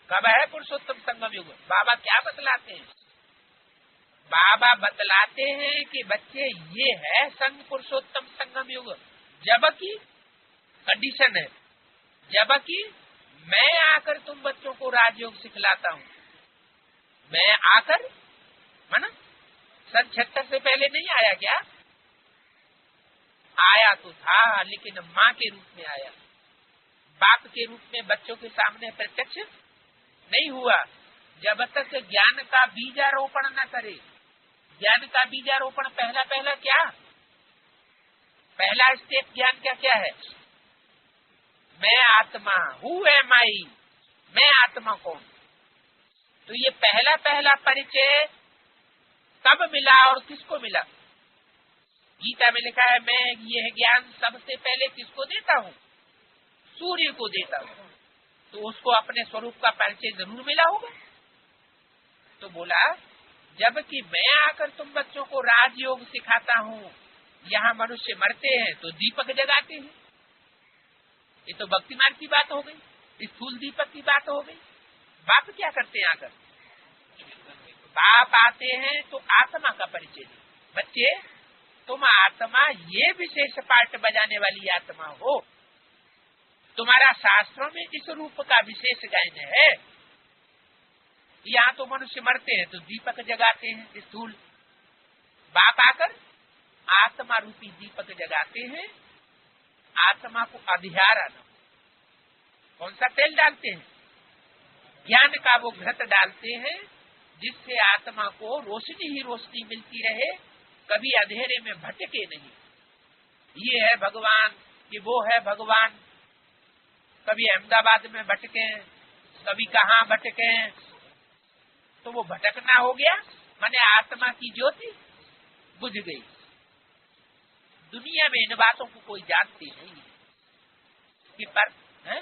B: कब है पुरुषोत्तम संगम युग? बाबा क्या बतलाते हैं? बाबा बतलाते हैं कि बच्चे ये है संग पुरुषोत्तम संगम युग, जबकि कंडीशन है, जबकि मैं आकर तुम बच्चों को राजयोग सिखलाता हूँ। मैं आकर माना सन 76 से पहले नहीं आया क्या? आया तो था, लेकिन माँ के रूप में आया, बाप के रूप में बच्चों के सामने प्रत्यक्ष नहीं हुआ। जब तक ज्ञान का बीजारोपण न करे। ज्ञान का बीजारोपण पहला पहला क्या? पहला स्टेप ज्ञान का क्या है? मैं आत्मा, हु एम आई, मैं आत्मा कौन? तो ये पहला पहला परिचय कब मिला और किसको मिला? गीता में लिखा है, मैं यह ज्ञान सबसे पहले किसको देता हूँ? सूर्य को देता हूँ। तो उसको अपने स्वरूप का परिचय जरूर मिला होगा। तो बोला, जबकि मैं आकर तुम बच्चों को राजयोग सिखाता हूँ, यहाँ मनुष्य मरते हैं तो दीपक जगाते हैं। ये तो भक्ति मार्ग की बात हो गई, स्थूल दीपक की बात हो गई। बाप क्या करते हैं आकर? बाप आते हैं तो आत्मा का परिचय दे। बच्चे, तुम आत्मा ये विशेष पार्ट बजाने वाली आत्मा हो, तुम्हारा शास्त्रों में इस रूप का विशेष गायन है। यहाँ तो मनुष्य मरते हैं तो दीपक जगाते हैं स्थूल। बाप आकर आत्मा रूपी दीपक जगाते हैं, आत्मा को अंधियारा न। कौन सा तेल डालते हैं? ज्ञान का वो घृत डालते हैं, जिससे आत्मा को रोशनी ही रोशनी मिलती रहे, कभी अंधेरे में भटके नहीं। ये है भगवान कि वो है भगवान। कभी अहमदाबाद में भटके, कभी कहाँ भटके, तो वो भटकना हो गया, माने आत्मा की ज्योति बुझ गई। दुनिया में इन बातों को कोई जानती नहीं कि पर है?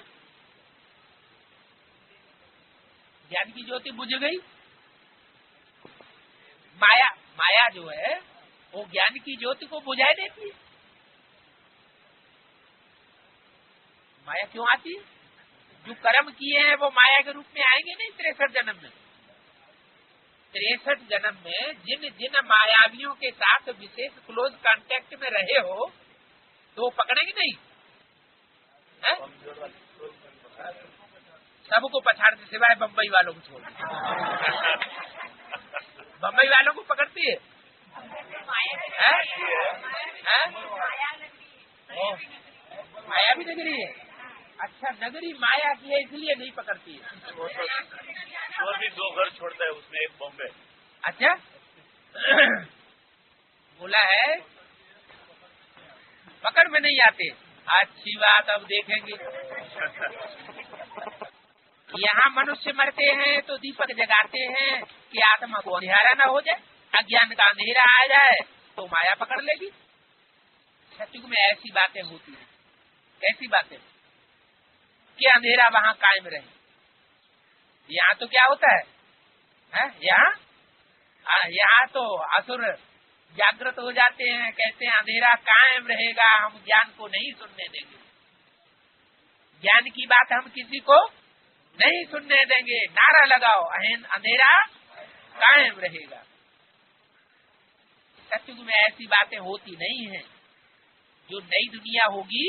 B: ज्ञान की ज्योति बुझ गई। माया, माया जो है वो ज्ञान की ज्योति को बुझा देती है। माया क्यों आती है? जो कर्म किए हैं वो माया के रूप में आएंगे नहीं 63 जन्म में। 63 जन्म में जिन जिन मायावियों के साथ विशेष क्लोज कांटेक्ट में रहे हो, तो वो पकड़ेंगे नहीं है? सबको पछाड़ते सिवाय बम्बई वालों को छोड़। बम्बई वालों को पकड़ती है? माया भी नगरी है। अच्छा, नगरी माया की है इसलिए नहीं पकड़ती है।
C: और भी 2 घर छोड़ता है, उसमें एक बॉम्बे।
B: अच्छा बोला है पकड़ में नहीं आते। अच्छी बात, अब देखेंगे। यहाँ मनुष्य मरते हैं तो दीपक जगाते हैं कि आत्मा को अंधेरा न हो जाए, अज्ञान का अंधेरा आ जाए तो माया पकड़ लेगी। सतयुग में ऐसी बातें होती हैं। कैसी बातें? कि अंधेरा वहाँ कायम रहे। यहाँ तो क्या होता है? यहाँ तो असुर जागृत हो जाते हैं, कहते हैं अंधेरा कायम रहेगा, हम ज्ञान को नहीं सुनने देंगे, ज्ञान की बात हम किसी को नहीं सुनने देंगे, नारा लगाओ अंधेरा कायम रहेगा। सत्युग में ऐसी बातें होती नहीं है। जो नई दुनिया होगी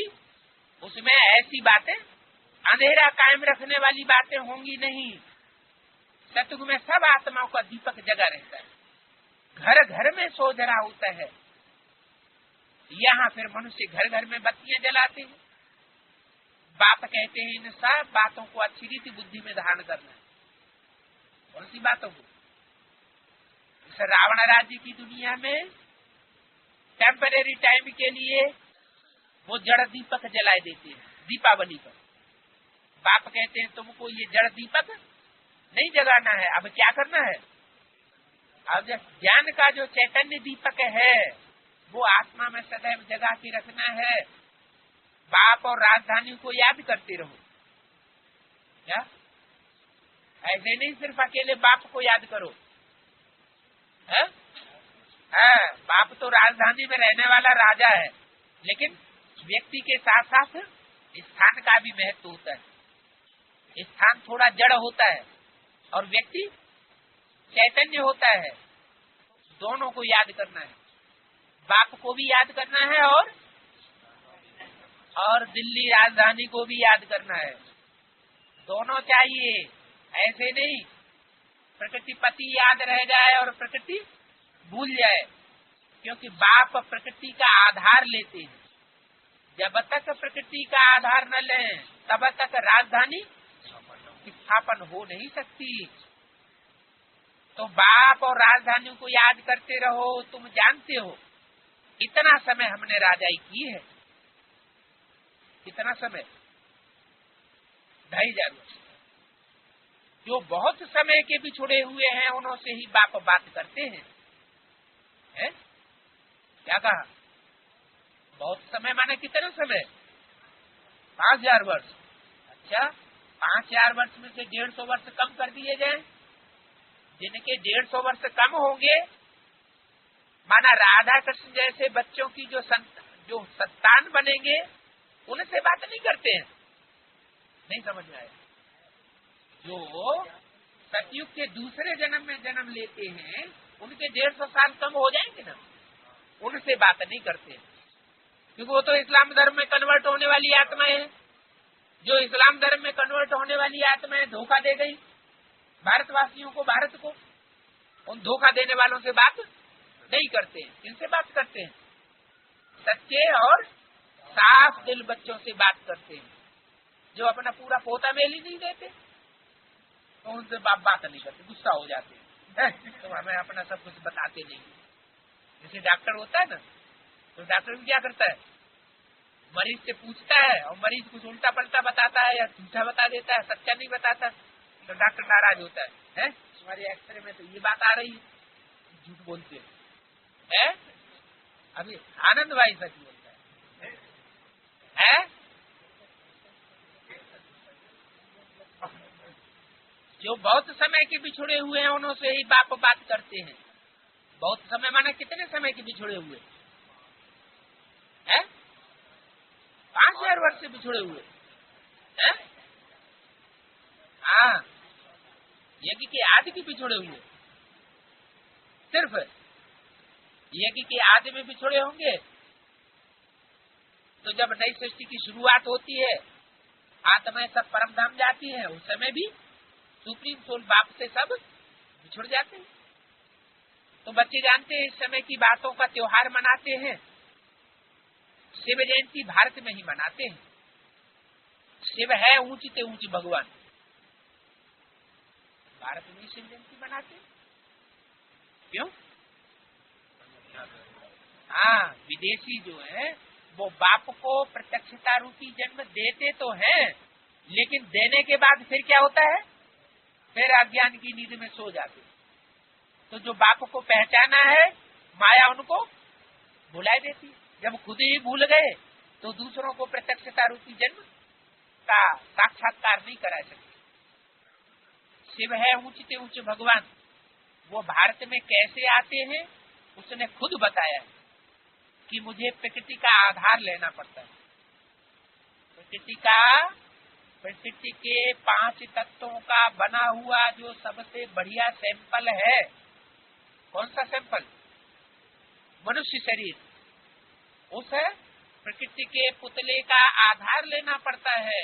B: उसमें ऐसी बातें, अंधेरा कायम रखने वाली बातें होंगी नहीं। सत्युग में सब आत्माओं का दीपक जगा रहता है, घर घर में सोजरा होता है। यहाँ फिर मनुष्य घर घर में बत्तियां जलाते हैं। बाप कहते हैं इन सब बातों को अच्छी रीति बुद्धि में धारण करना है। कौन सी बातों को? इस रावण राज्य की दुनिया में टेम्परेरी टाइम के लिए वो जड़ दीपक जलाए देते हैं दीपावली पर। बाप कहते हैं तुमको ये जड़ दीपक नहीं जगाना है, अब क्या करना है? अब ज्ञान का जो चैतन्य दीपक है वो आत्मा में सदैव जगा के रखना है। बाप और राजधानी को याद करते रहो। क्या ऐसे नहीं सिर्फ अकेले बाप को याद करो है? बाप तो राजधानी में रहने वाला राजा है, लेकिन व्यक्ति के साथ साथ स्थान का भी महत्व होता है। स्थान थोड़ा जड़ होता है और व्यक्ति चैतन्य होता है। दोनों को याद करना है, बाप को भी याद करना है और दिल्ली राजधानी को भी याद करना है। दोनों चाहिए, ऐसे नहीं प्रकृति पति याद रह जाए और प्रकृति भूल जाए, क्योंकि बाप प्रकृति का आधार लेते हैं। जब तक प्रकृति का आधार न लें तब तक राजधानी स्थापन हो नहीं सकती। तो बाप और राजधानी को याद करते रहो। तुम जानते हो इतना समय हमने राजाई की है, कितना समय? 2500 वर्ष। जो बहुत समय के बिछुड़े हुए हैं उनसे ही बाप बात करते हैं। क्या कहा? बहुत समय माने कितना समय? 5000 वर्ष। अच्छा, 5000 वर्ष में से 150 वर्ष कम कर दिए जाए। जिनके 150 वर्ष कम होंगे, माना राधा कृष्ण जैसे बच्चों की जो संतान बनेंगे, उनसे बात नहीं करते हैं। नहीं समझ में आया? जो सतयुग के दूसरे जन्म में जन्म लेते हैं उनके 150 साल कम हो जाएंगे ना, उनसे बात नहीं करते, क्योंकि वो तो इस्लाम धर्म में कन्वर्ट होने वाली आत्माएं हैं। जो इस्लाम धर्म में कन्वर्ट होने वाली आत्माएं धोखा दे गई भारतवासियों को, भारत को, उन धोखा देने वालों से बात नहीं करते हैं। किनसे बात करते हैं? सच्चे और साफ दिल बच्चों से बात करते हैं, जो अपना पूरा पोता मेल ही नहीं देते, तो उनसे बात नहीं करते, गुस्सा हो जाते हैं। तो हमें अपना सब कुछ बताते नहीं। जैसे डॉक्टर होता है ना, तो डॉक्टर भी क्या करता है? मरीज से पूछता है और मरीज कुछ उल्टा पलटा बताता है या झूठा बता देता है, सच्चा नहीं बताता, तो डॉक्टर नाराज होता है? तुम्हारे एक्सरे में तो ये बात आ रही है, झूठ बोलते हैं। अभी आनंद भाई सच बोलता है? जो बहुत समय के बिछुड़े हुए हैं उनसे ही बाप बात करते हैं। बहुत समय माने कितने समय के बिछुड़े हुए हैं? 5000 वर्ष से बिछुड़े हुए हैं। हाँ, यज्ञ के आदि के बिछुड़े हुए। सिर्फ यज्ञ के आदि में बिछुड़े होंगे तो जब नई सृष्टि की शुरुआत होती है, आत्माएं सब परम धाम जाती हैं, उस समय भी सुप्रीम सोल बाप से सब बिछुड़ जाते हैं। तो बच्चे जानते हैं इस समय की बातों का त्योहार मनाते हैं। शिव जयंती भारत में ही मनाते हैं। शिव है ऊंच से ऊंच भगवान, भारत में ही शिव जयंती मनाते हैं। क्यों? हाँ, विदेशी जो है वो बाप को प्रत्यक्षता रूपी जन्म देते तो हैं, लेकिन देने के बाद फिर क्या होता है? फिर अज्ञान की नींद में सो जाते। तो जो बाप को पहचाना है, माया उनको भुला देती। जब खुद ही भूल गए तो दूसरों को प्रत्यक्षता रूपी जन्म का साक्षात्कार नहीं करा सकते। शिव है ऊंचते ऊंचे भगवान, वो भारत में कैसे आते हैं उसने खुद बताया कि मुझे प्रकृति का आधार लेना पड़ता है। प्रकृति के 5 तत्वों का बना हुआ जो सबसे बढ़िया सैंपल है, कौन सा सैंपल? मनुष्य शरीर। उस प्रकृति के पुतले का आधार लेना पड़ता है,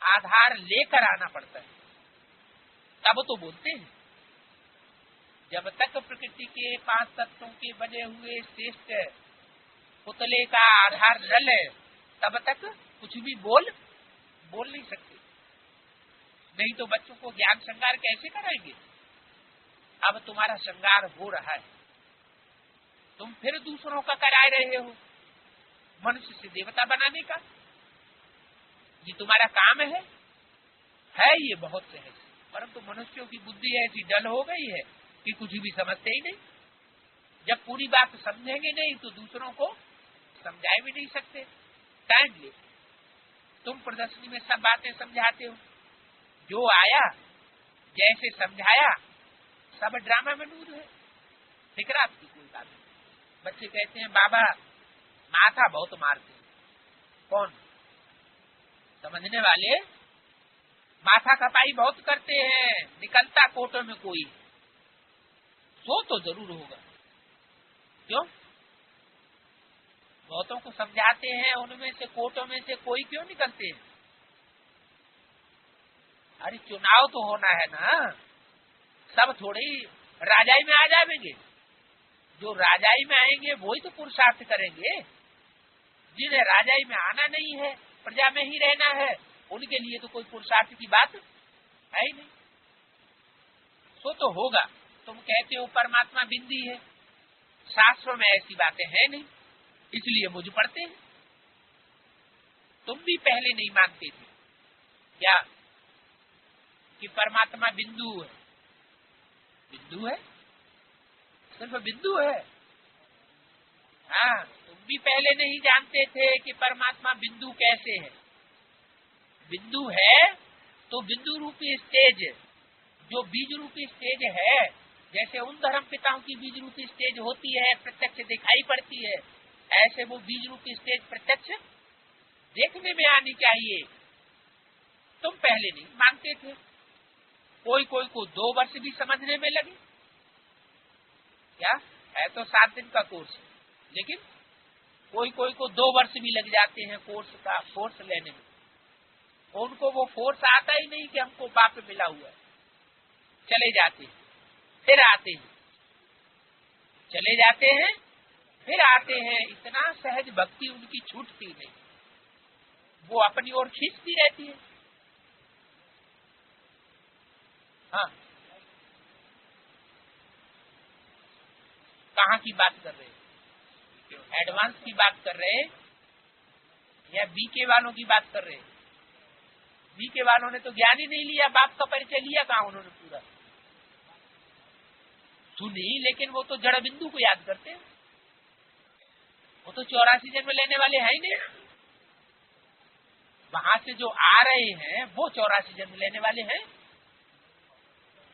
B: आधार लेकर आना पड़ता है, तब तो बोलते हैं। जब तक प्रकृति के 5 तत्वों के बने हुए श्रेष्ठ पुतले का आधार न ले, तब तक कुछ भी बोल नहीं सकते। नहीं तो बच्चों को ज्ञान श्रृंगार कैसे कराएंगे? अब तुम्हारा श्रृंगार हो रहा है, तुम फिर दूसरों का कराए रहे हो, मनुष्य से देवता बनाने का। ये तुम्हारा काम है ये बहुत सहज, परंतु मनुष्यों की बुद्धि ऐसी डल हो गई है कि कुछ भी समझते ही नहीं। जब पूरी बात समझेंगे नहीं तो दूसरों को समझा भी नहीं सकते। टाइम ले, तुम प्रदर्शनी में सब बातें समझाते हो, जो आया जैसे समझाया सब ड्रामा में नूर है, फिक्र आपकी कोई बात नहीं। बच्चे कहते हैं बाबा माथा बहुत मारते हैं। कौन? समझने वाले माथा खपाई बहुत करते हैं, निकलता कोटों में कोई तो जरूर होगा। क्यों? बहुतों को समझाते हैं, उनमें से कोटों में से कोई क्यों निकलते हैं? अरे चुनाव तो होना है ना, सब थोड़े ही राजाई में आ जाएंगे। जो राजाई में आएंगे वही तो पुरुषार्थ करेंगे। जिन्हें राजाई में आना नहीं है, प्रजा में ही रहना है, उनके लिए तो कोई पुरुषार्थ की बात है ही नहीं। सो तो होगा। तुम कहते हो परमात्मा बिंदी है, शास्त्रों में ऐसी बातें है नहीं, इसलिए मुझ पढ़ते हैं। तुम भी पहले नहीं मानते थे क्या कि परमात्मा बिंदु है? बिंदु है, सिर्फ बिंदु है। हाँ, तुम भी पहले नहीं जानते थे कि परमात्मा बिंदु कैसे है। बिंदु है तो बिंदु रूपी स्टेज, जो बीज रूपी स्टेज है, जैसे उन धर्म पिताओं की बीज रूपी स्टेज होती है, प्रत्यक्ष दिखाई पड़ती है, ऐसे वो बीज रूपी स्टेज प्रत्यक्ष देखने में आनी चाहिए। तुम पहले नहीं मानते थे। कोई को 2 वर्ष भी समझने में लगे। क्या है? तो 7 दिन का कोर्स, लेकिन कोई को 2 वर्ष भी लग जाते हैं कोर्स लेने में। उनको वो फोर्स आता ही नहीं कि हमको बाप मिला हुआ है। चले जाते हैं, फिर आते हैं, चले जाते हैं, फिर आते हैं। इतना सहज भक्ति उनकी छूटती नहीं, वो अपनी ओर खींचती रहती है। हाँ, कहाँ की बात कर रहे हैं? एडवांस की बात कर रहे हैं या बीके वालों की बात कर रहे हैं? बीके वालों ने तो ज्ञान ही नहीं लिया, बाप का परिचय लिया कहाँ उन्होंने? पूरा सुनी, लेकिन वो तो जड़ बिंदु को याद करते हैं। वो तो 84 जन्म लेने वाले हैं ही नहीं। वहां से जो आ रहे हैं वो 84 जन्म लेने वाले हैं।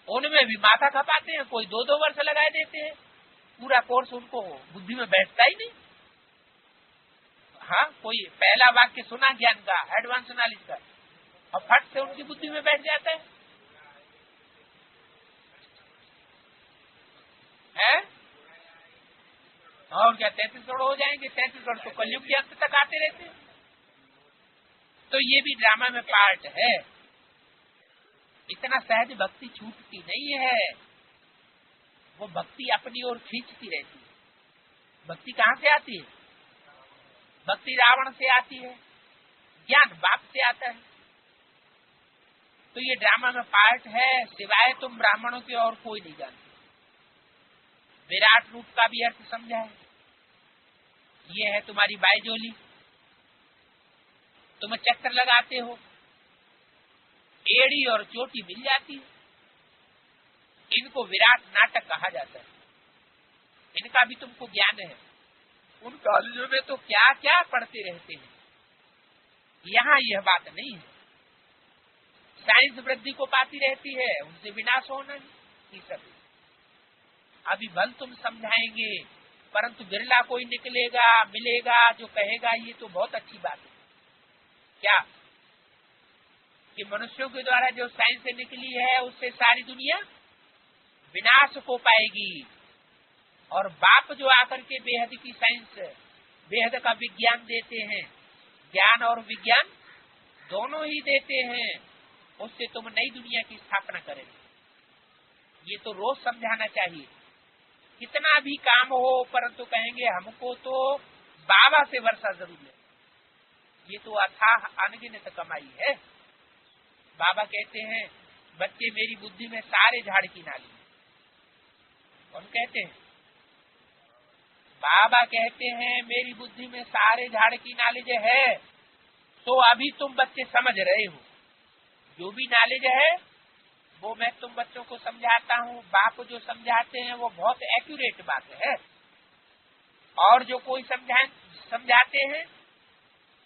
B: उनमें भी माथा खपाते हैं, कोई 2-2 वर्ष लगाए देते हैं। पूरा कोर्स उनको बुद्धि में बैठता ही नहीं। हाँ, कोई पहला वाक्य सुना ज्ञान का, एडवांस नॉलेज का, और फट से उनकी बुद्धि में बैठ जाता है। और क्या 33 करोड़ हो जाएंगे? 33 करोड़ तो कलयुग के अंत तक आते रहते हैं। तो ये भी ड्रामा में पार्ट है। इतना सहज भक्ति छूटती नहीं है, वो भक्ति अपनी ओर खींचती रहती है। भक्ति कहाँ से आती है? भक्ति रावण से आती है, ज्ञान बाप से आता है। तो ये ड्रामा में पार्ट है, सिवाय तुम ब्राह्मणों के और कोई नहीं जानते। विराट रूप का भी अर्थ समझा है। ये है तुम्हारी बायजोली, तुम चक्कर लगाते हो, एड़ी और चोटी मिल जाती है। इनको विराट नाटक कहा जाता है। इनका भी तुमको ज्ञान है। उन कॉलेजों में तो क्या क्या पढ़ते रहते हैं, यहाँ यह बात नहीं है। साइंस वृद्धि को पाती रहती है, उनसे विनाश होना नहीं सब। अभी भल तुम समझाएंगे, परंतु बिरला कोई निकलेगा मिलेगा जो कहेगा ये तो बहुत अच्छी बात है क्या कि मनुष्यों के द्वारा जो साइंस निकली है उससे सारी दुनिया विनाश को पाएगी। और बाप जो आकर के बेहद की साइंस, बेहद का विज्ञान देते हैं, ज्ञान और विज्ञान दोनों ही देते हैं, उससे तुम नई दुनिया की स्थापना करेंगे। ये तो रोज समझाना चाहिए। कितना भी काम हो परंतु कहेंगे हमको तो बाबा से वर्षा जरूर ले। ये तो अथाह अनगिनत कमाई है। बाबा कहते हैं बच्चे मेरी बुद्धि में सारे झाड़ की नाली। कौन कहते हैं? बाबा कहते हैं मेरी बुद्धि में सारे झाड़ की नॉलेज है। तो अभी तुम बच्चे समझ रहे हो, जो भी नॉलेज है वो मैं तुम बच्चों को समझाता हूँ। बाप जो समझाते हैं वो बहुत एक्यूरेट बात है, और जो कोई समझाते हैं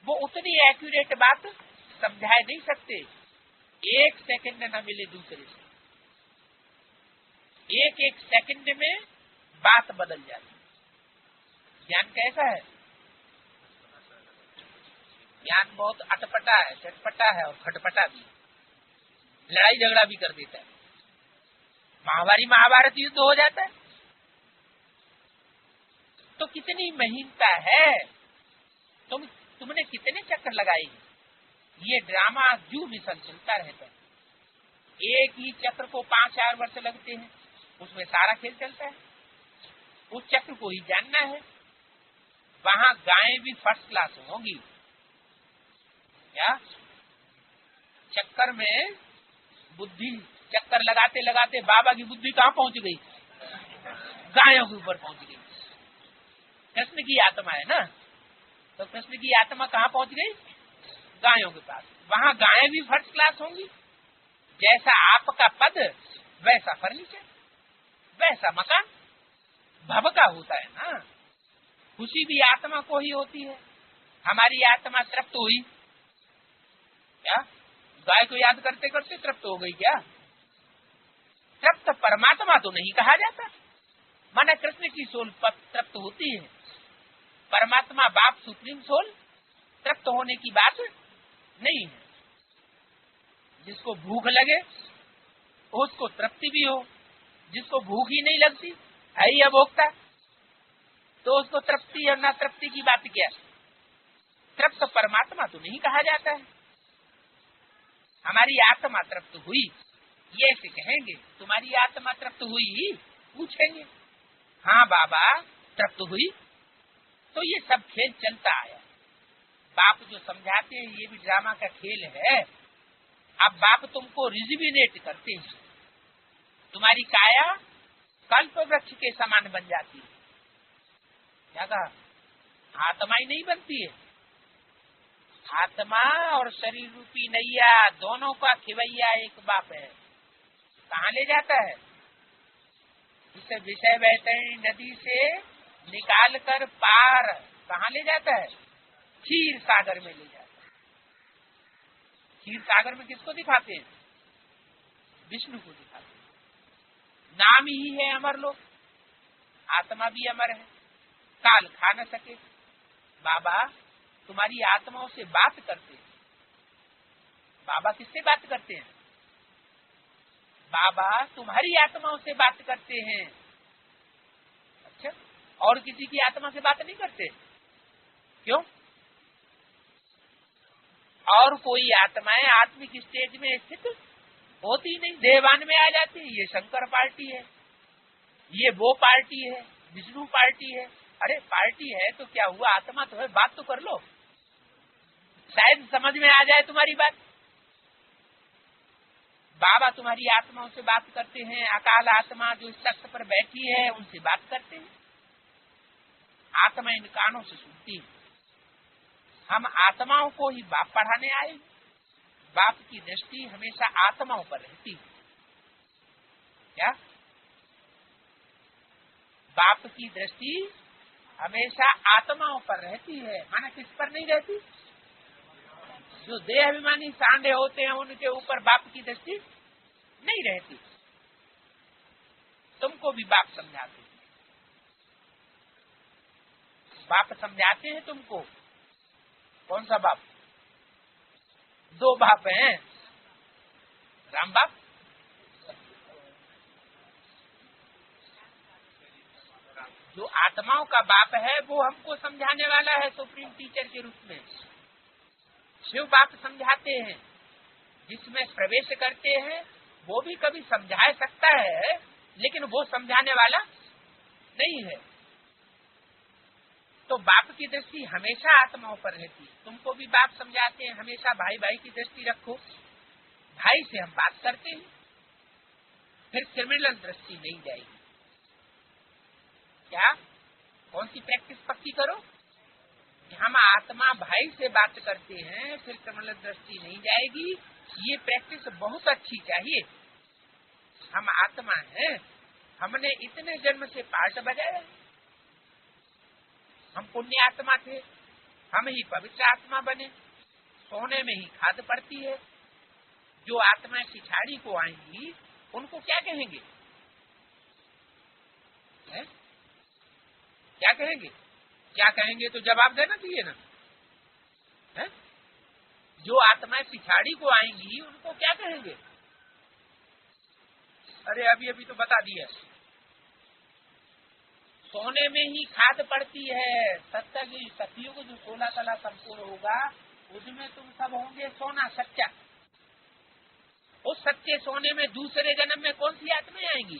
B: वो उतनी एक्यूरेट बात समझा नहीं सकते। एक सेकंड न मिले दूसरे से, एक एक सेकंड में बात बदल जाती। ज्ञान कैसा है? ज्ञान बहुत अटपटा है, चटपटा है और खटपटा भी, लड़ाई झगड़ा भी कर देता है। महाभारत युद्ध हो जाता है। तो कितनी महीनता है, तुमने कितने चक्कर लगाए। ये ड्रामा जू मिशन चलता रहता है। एक ही चक्र को 5-4 वर्ष लगते हैं, उसमें सारा खेल चलता है। उस चक्र को ही जानना है। वहां गायें भी फर्स्ट क्लास होंगी क्या? चक्कर में बुद्धि, चक्कर लगाते लगाते बाबा की बुद्धि कहाँ पहुंच गई? गायों के ऊपर पहुंच गई। कृष्ण की आत्मा है ना, तो कृष्ण की आत्मा कहाँ पहुंच गई? गायों के पास। वहां गायें भी फर्स्ट क्लास होंगी। जैसा आपका पद वैसा फर्नीचर, वैसा मकान। भव का होता है ना। खुशी भी आत्मा को ही होती है। हमारी आत्मा तृप्त हुई क्या? गाय को याद करते करते तृप्त हो गई क्या? तृप्त परमात्मा तो नहीं कहा जाता। माना कृष्ण की सोल तृप्त होती है, परमात्मा बाप सुप्रीम सोल तृप्त होने की बात नहीं है। जिसको भूख लगे उसको तृप्ति भी हो, जिसको भूख ही नहीं लगती है ही अभोक्ता, तो उसको तृप्ति और न तृप्ति की बात क्या? तृप्त परमात्मा तो नहीं कहा जाता है। हमारी आत्मा तृप्त हुई ये ऐसे कहेंगे, तुम्हारी आत्मा तृप्त हुई? पूछेंगे हाँ बाबा तृप्त हुई। तो ये सब खेल चलता आया। बाप जो समझाते हैं ये भी ड्रामा का खेल है। अब बाप तुमको रिजुविनेट करते हैं, तुम्हारी काया कल्प वृक्ष के समान बन जाती है। क्या कहा? आत्मा ही नहीं बनती है। आत्मा और शरीर रूपी नैया दोनों का खिवैया एक बाप है। कहाँ ले जाता है? इस विषय बहते नदी से निकाल कर पार कहाँ ले जाता है? क्षीर सागर में ले जाता है। क्षीर सागर में किसको दिखाते हैं? विष्णु को दिखाते हैं। नाम ही है अमर लोक। आत्मा भी अमर है, काल खा न सके। बाबा तुम्हारी आत्माओं से बात करते हैं। बाबा किससे बात करते हैं? बाबा तुम्हारी आत्माओं से बात करते हैं। अच्छा, और किसी की आत्मा से बात नहीं करते? क्यों? और कोई आत्माएं आत्मिक स्टेज में स्थित होती नहीं, देवान में आ जाती है। ये शंकर पार्टी है, ये वो पार्टी है, विष्णु पार्टी है। अरे पार्टी है तो क्या हुआ, आत्मा तो है, बात तो कर लो, शायद समझ में आ जाए तुम्हारी बात। बाबा तुम्हारी आत्माओं से बात करते हैं। अकाल आत्मा जो इस तख्त पर बैठी है उनसे बात करते हैं। आत्मा इन कानों से सुनती है। हम आत्माओं को ही बाप पढ़ाने आए। बाप की दृष्टि हमेशा आत्माओं पर रहती है। क्या? बाप की दृष्टि हमेशा आत्माओं पर रहती है। माना किस पर नहीं रहती? जो देहाभिमानी सांडे होते हैं उनके ऊपर बाप की दृष्टि नहीं रहती। तुमको भी बाप समझाते हैं, बाप समझाते हैं तुमको। कौन सा बाप? दो बाप हैं, राम बाप, जो आत्माओं का बाप है वो हमको समझाने वाला है सुप्रीम टीचर के रूप में। शिव बाप समझाते हैं, जिसमें प्रवेश करते हैं वो भी कभी समझा सकता है, लेकिन वो समझाने वाला नहीं है। तो बाप की दृष्टि हमेशा आत्माओं पर रहती है। तुमको भी बाप समझाते हैं, हमेशा भाई भाई की दृष्टि रखो। भाई से हम बात करते हैं, फिर क्रिमिनल दृष्टि नहीं जाएगी। क्या? कौन सी प्रैक्टिस पक्की करो? हम आत्मा भाई से बात करते हैं, फिर क्रिमिनल दृष्टि नहीं जाएगी। ये प्रैक्टिस बहुत अच्छी चाहिए। हम आत्मा हैं, हमने इतने जन्म से पार्ट बजाया, हम पुण्य आत्मा थे, हम ही पवित्र आत्मा बने। सोने में ही खाद पड़ती है। जो आत्माएं पिछाड़ी को आएंगी उनको क्या कहेंगे? है? क्या कहेंगे? क्या कहेंगे तो जवाब देना चाहिए ना। है? जो आत्माएं पिछाड़ी को आएंगी उनको क्या कहेंगे? अरे अभी अभी तो बता दिया, सोने में ही खाद पड़ती है। सतयुग जो 16 कला संपूर्ण होगा उसमें तुम सब होंगे सोना सच्चा। उस सच्चे सोने में दूसरे जन्म में कौन सी आत्माएं आएंगी?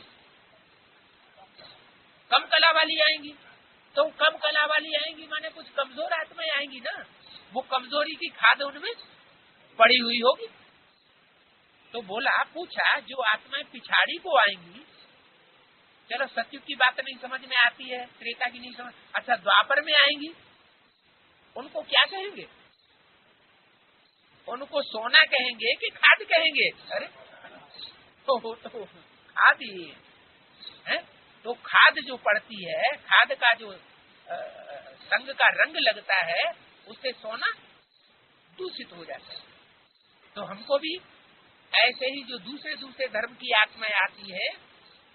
B: कम कला वाली आएंगी। तो कम कला वाली आएंगी माने कुछ कमजोर आत्माएं आएंगी ना। वो कमजोरी की खाद उनमें पड़ी हुई होगी। तो बोला, पूछा, जो आत्माएं पिछाड़ी को आएंगी, चलो सत्युग की बात नहीं समझ में आती है, त्रेता की नहीं समझ, अच्छा द्वापर में आएंगी, उनको क्या कहेंगे? उनको सोना कहेंगे कि खाद कहेंगे? अरे तो खाद ही है। तो खाद जो पड़ती है, खाद का जो संग का रंग लगता है, उससे सोना दूषित हो जाता है। तो हमको भी ऐसे ही जो दूसरे दूसरे धर्म की आत्माएं आती है,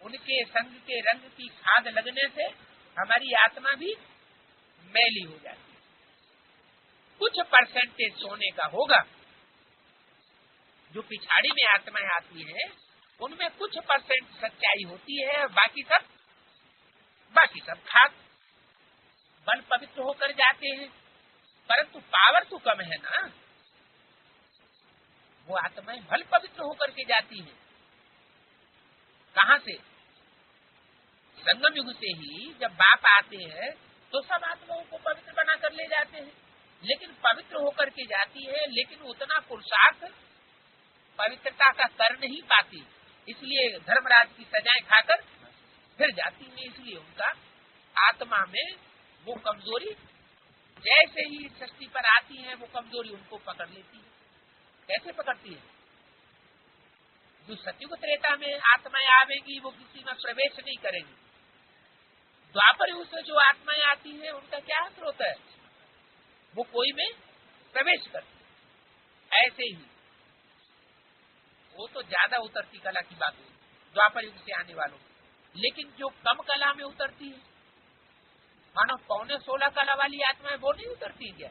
B: उनके संग के रंग की खाद लगने से हमारी आत्मा भी मैली हो जाती है। कुछ परसेंटेज सोने का होगा। जो पिछाड़ी में आत्माएं आती है उनमें कुछ परसेंट सच्चाई होती है, बाकी सब खाद बल पवित्र होकर जाते हैं। परंतु पावर तो कम है ना। वो आत्माएं बल पवित्र होकर के जाती हैं। कहां से? संगम युग से ही जब बाप आते हैं तो सब आत्माओं को पवित्र बना कर ले जाते हैं, लेकिन पवित्र होकर के जाती है, लेकिन उतना पुरुषार्थ पवित्रता का कर नहीं पाती। इसलिए धर्मराज की सजाएं खाकर फिर जाती है। इसलिए उनका आत्मा में वो कमजोरी जैसे ही सृष्टि पर आती है, वो कमजोरी उनको पकड़ लेती है। कैसे पकड़ती है? जो सतयुग त्रेता में आत्माएं आवेगी वो किसी में प्रवेश नहीं करेंगी। द्वापर युग से जो आत्माएं आती हैं उनका क्या असर होता है? वो कोई में प्रवेश करती। ऐसे ही वो तो ज्यादा उतरती कला की बात हुई द्वापर युग से आने वालों। लेकिन जो कम कला में उतरती है, मानो 15.16 कला वाली आत्माएं वो नहीं उतरती क्या?